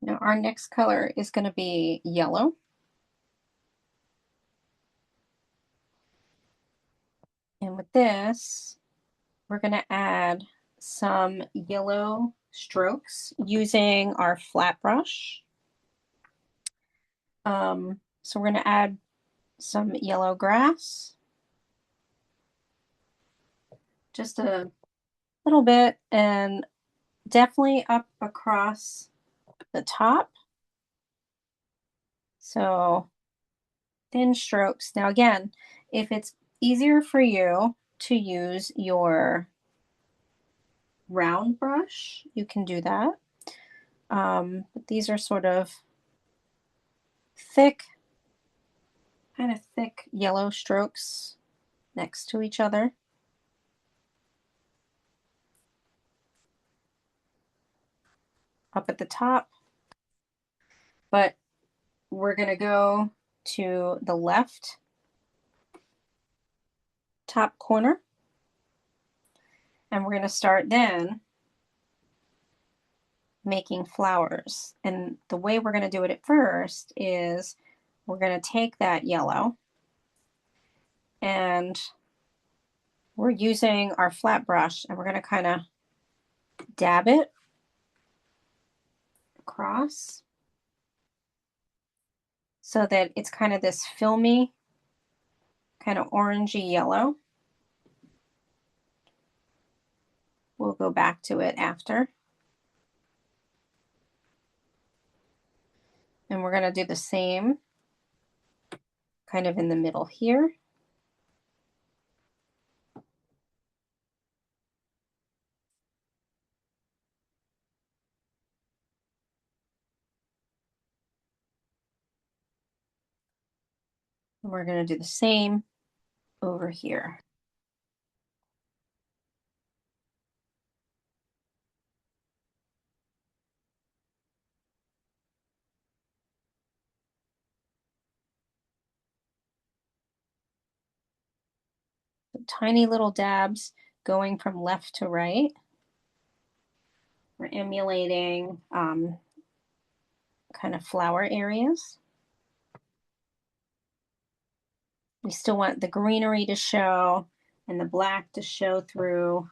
Now our next color is going to be yellow. And with this, we're going to add some yellow strokes using our flat brush. So we're going to add some yellow grass, just a little bit, and definitely up across the top. So thin strokes. Now again, if it's easier for you to use your round brush, you can do that. But these are sort of thick, kind of thick yellow strokes next to each other. Up at the top, but we're going to go to the left top corner, and we're going to start then making flowers. And the way we're going to do it at first is we're going to take that yellow, and we're using our flat brush, and we're going to kind of dab it across so that it's kind of this filmy, kind of orangey yellow. We'll go back to it after. And we're going to do the same kind of in the middle here. And we're going to do the same over here. Tiny little dabs going from left to right. We're emulating kind of flower areas. We still want the greenery to show and the black to show through.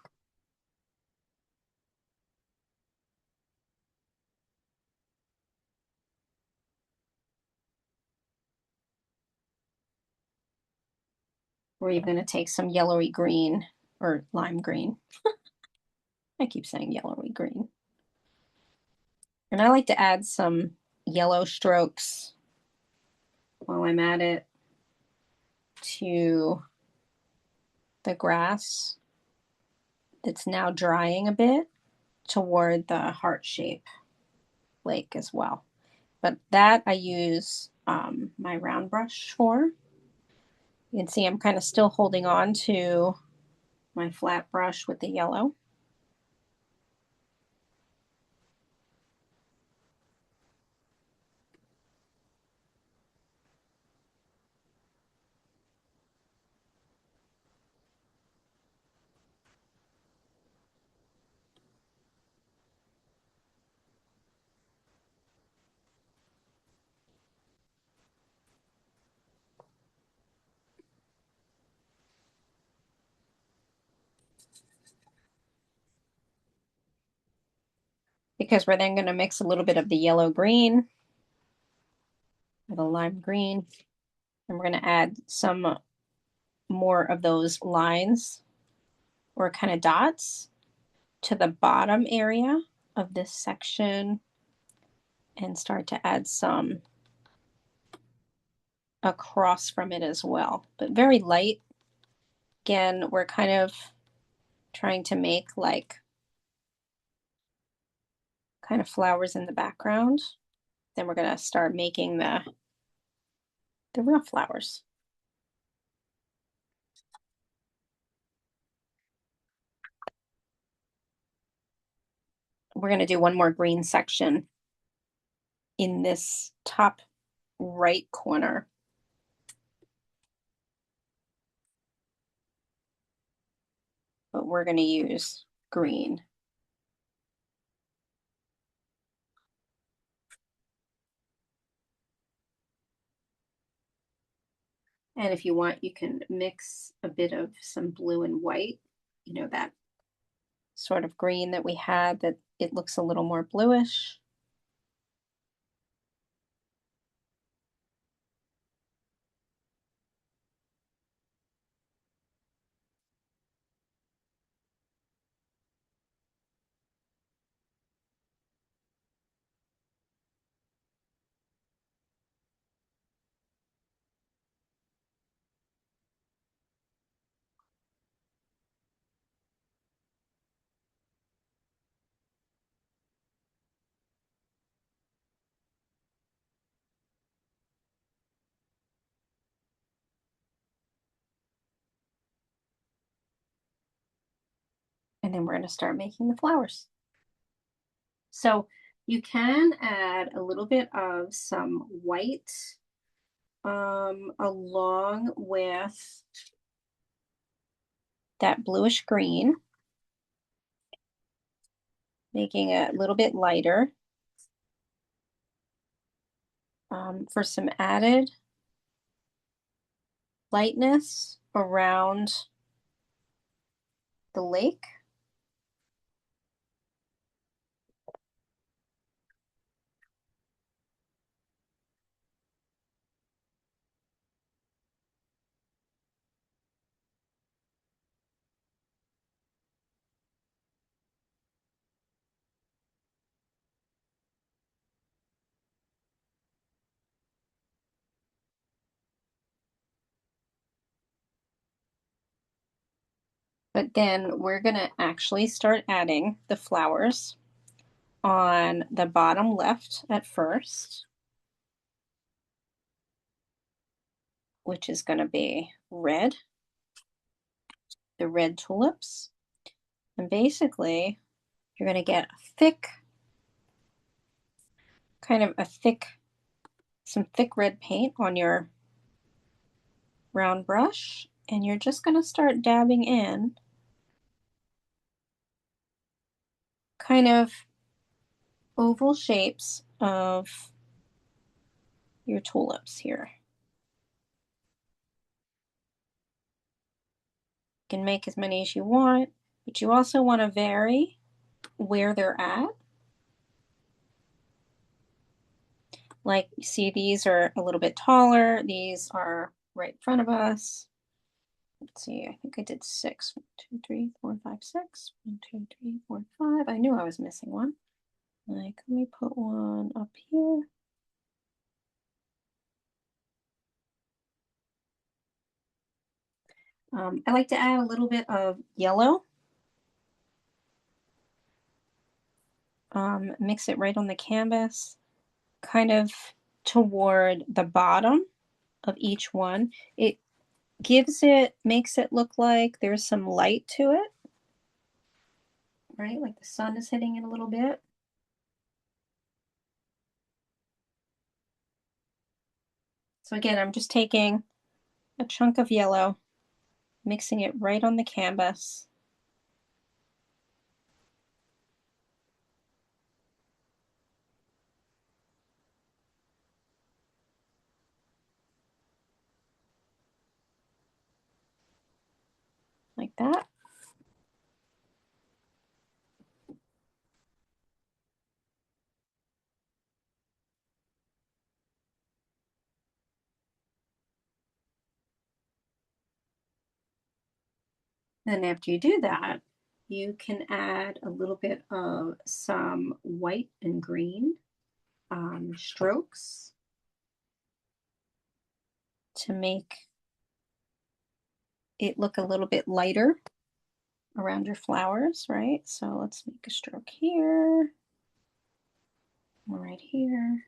We're even going to take some yellowy green or lime green. I keep saying yellowy green. And I like to add some yellow strokes while I'm at it to the grass that's now drying a bit toward the heart shape lake as well. But that I use my round brush for. You can see I'm kind of still holding on to my flat brush with the yellow. because we're then going to mix a little bit of the yellow green or the lime green, and we're going to add some more of those lines or kind of dots to the bottom area of this section and start to add some across from it as well, but very light. Again, we're kind of trying to make like kind of flowers in the background. Then we're going to start making the real flowers. We're going to do one more green section in this top right corner. But we're going to use green. And if you want, you can mix a bit of some blue and white, you know, that sort of green that we had that it looks a little more bluish. And then we're going to start making the flowers. So you can add a little bit of some white along with that bluish green, making it a little bit lighter for some added lightness around the lake. But then we're going to actually start adding the flowers on the bottom left at first, which is going to be red, the red tulips. And basically, you're going to get a thick, some thick red paint on your round brush, and you're just going to start dabbing in kind of oval shapes of your tulips here. You can make as many as you want, but you also want to vary where they're at. Like, you see, these are a little bit taller. These are right in front of us. Let's see, I think I did 6. 1, 2, 3, 4, 5, 6. 1, 2, 3, 4, 5. I knew I was missing one. Like, let me put one up here. I like to add a little bit of yellow. Mix it right on the canvas, kind of toward the bottom of each one. It makes it look like there's some light to it, right? Like the sun is hitting it a little bit. So again, I'm just taking a chunk of yellow, mixing it right on the canvas. Like that. Then after you do that, you can add a little bit of some white and green strokes to make it look a little bit lighter around your flowers, right? So let's make a stroke here, right here.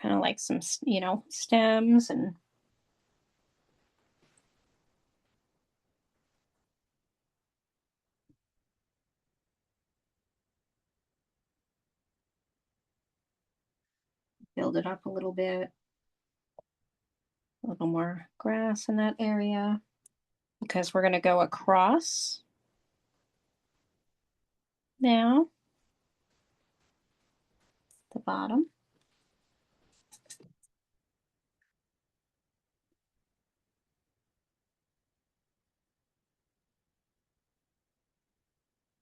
Kind of like some, stems and build it up a little bit. A little more grass in that area because we're going to go across now the bottom.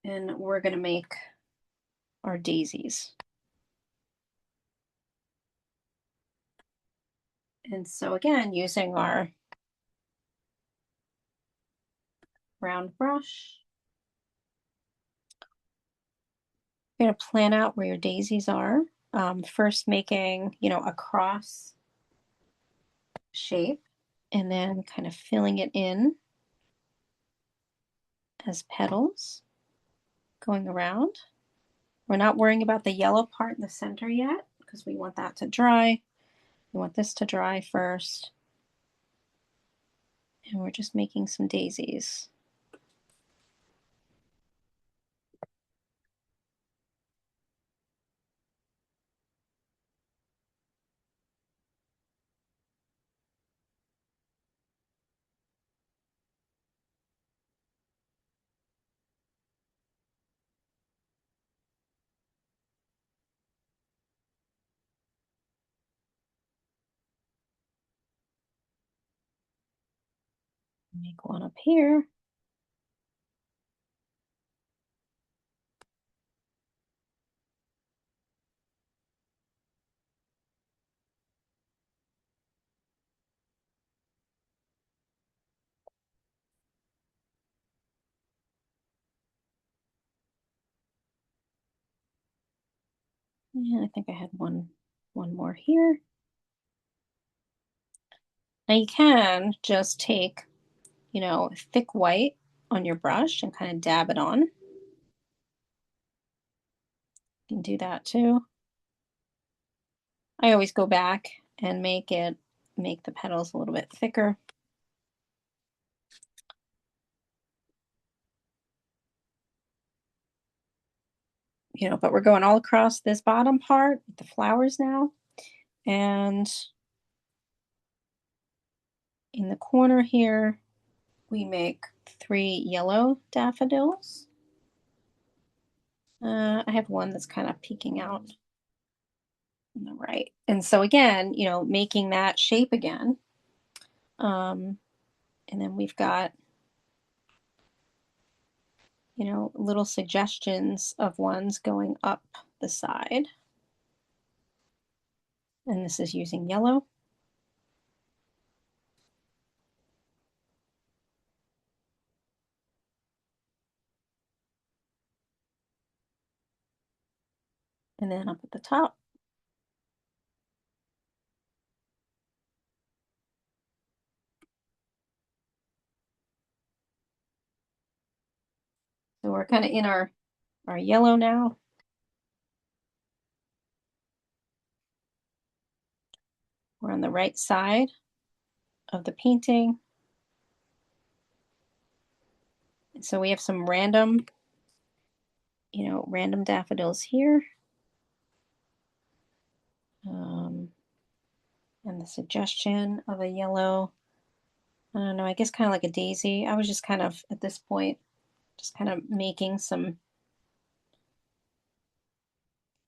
And we're going to make our daisies. And so again, using our round brush, you're going to plan out where your daisies are. First making, a cross shape and then kind of filling it in as petals going around. We're not worrying about the yellow part in the center yet because we want that to dry. We want this to dry first. And we're just making some daisies. Make one up here. And I think I had one more here. Now you can just take, thick white on your brush and kind of dab it on. You can do that too. I always go back and make the petals a little bit thicker. But we're going all across this bottom part with the flowers now. And in the corner here, we make 3 yellow daffodils. I have one that's kind of peeking out on the right. And so again, making that shape again. And then we've got, little suggestions of ones going up the side. And this is using yellow. And then up at the top. So we're kind of in our yellow now. We're on the right side of the painting. And so we have some random daffodils here. And the suggestion of a yellow, I don't know, I guess kind of like a daisy. I was just kind of, at this point, just kind of making some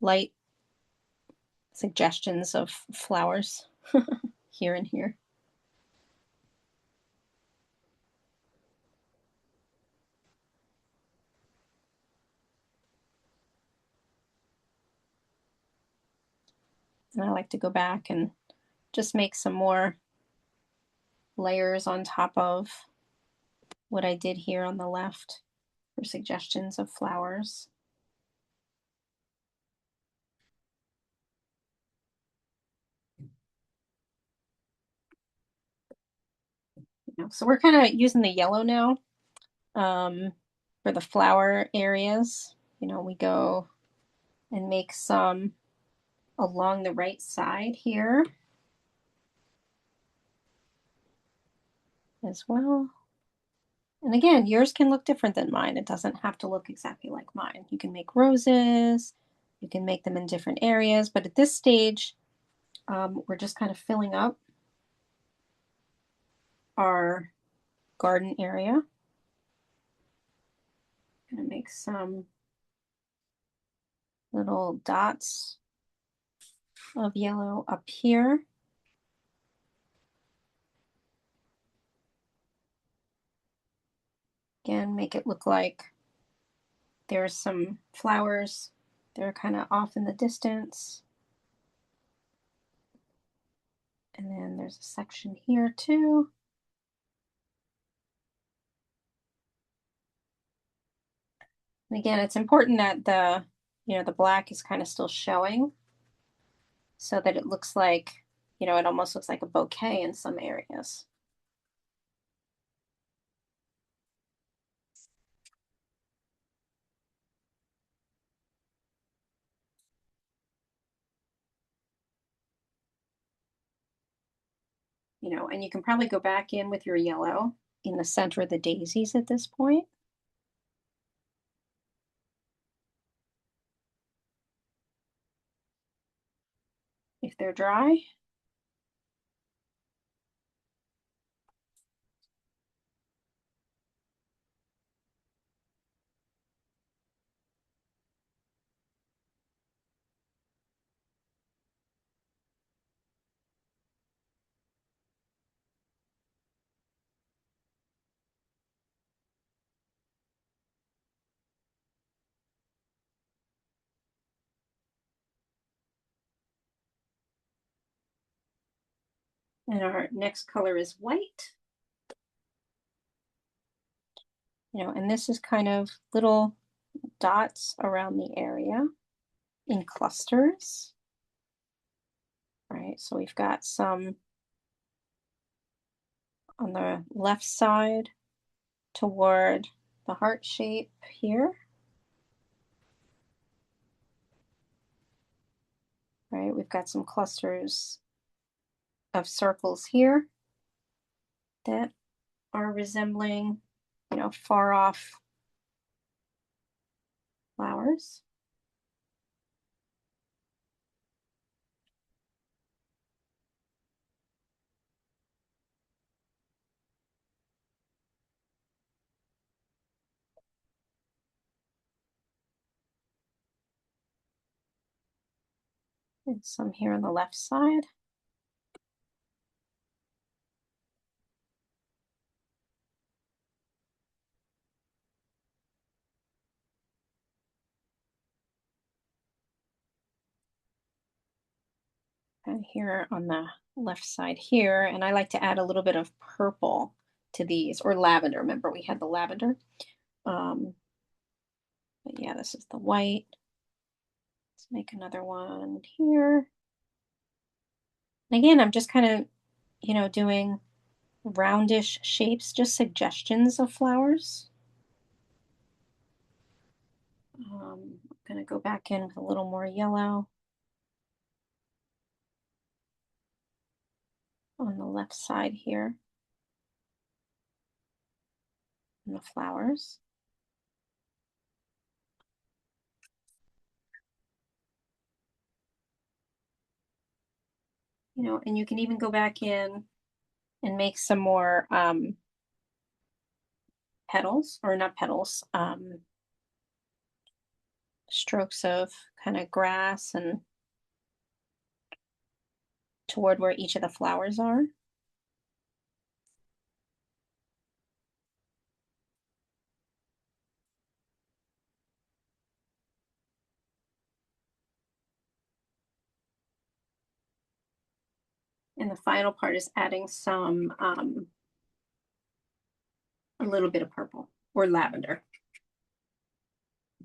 light suggestions of flowers here and here. And I like to go back and just make some more layers on top of what I did here on the left for suggestions of flowers. So we're kind of using the yellow now for the flower areas. We go and make some along the right side here as well. And again, yours can look different than mine. It doesn't have to look exactly like mine. You can make roses, you can make them in different areas, but at this stage, we're just kind of filling up our garden area. Gonna make some little dots of yellow up here. Again, make it look like there's some flowers. They're kind of off in the distance. And then there's a section here too. And again, it's important that the black is kind of still showing so that it looks like, it almost looks like a bouquet in some areas. And you can probably go back in with your yellow in the center of the daisies at this point. If they're dry. And our next color is white. And this is kind of little dots around the area in clusters. Right, so we've got some on the left side toward the heart shape here. Right, we've got some clusters of circles here that are resembling, far off flowers. And some here on the left side. And here on the left side here, and I like to add a little bit of purple to these, or lavender. Remember we had the lavender. But yeah, this is the white. Let's make another one here. And again, I'm just kind of, doing roundish shapes, just suggestions of flowers. I'm gonna go back in with a little more yellow on the left side here. And the flowers. And you can even go back in and make some more petals, or not petals, strokes of kind of grass and toward where each of the flowers are. And the final part is adding some, a little bit of purple or lavender.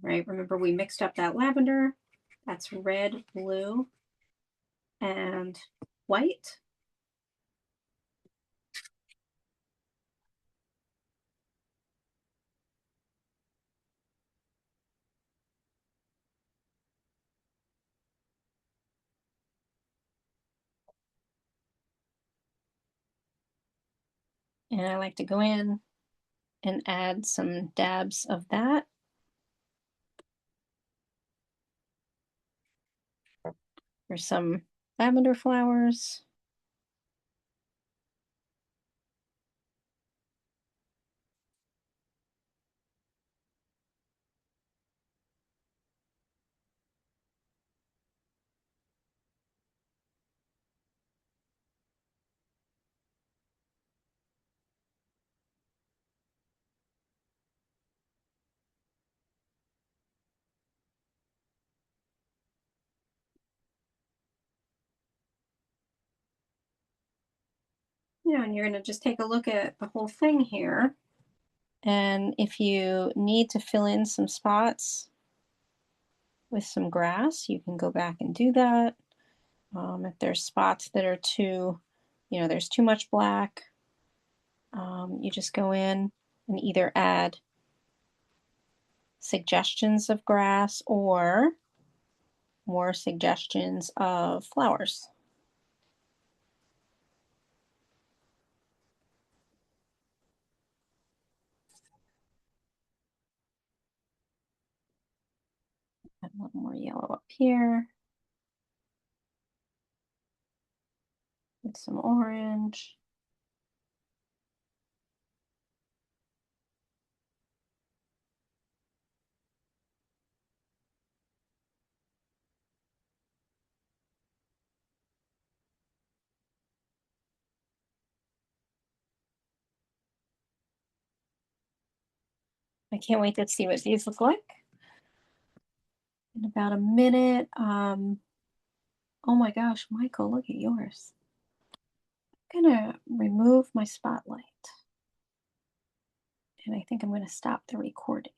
Right, remember we mixed up that lavender. That's red, blue, and white. And I like to go in and add some dabs of that. There's some lavender flowers. Yeah, and you're going to just take a look at the whole thing here. And if you need to fill in some spots with some grass, you can go back and do that. If there's spots that are too, there's too much black, you just go in and either add suggestions of grass or more suggestions of flowers. Add a little more yellow up here. With some orange. I can't wait to see what these look like. In about a minute. Oh my gosh, Michael, look at yours. I'm gonna remove my spotlight. And I think I'm gonna stop the recording.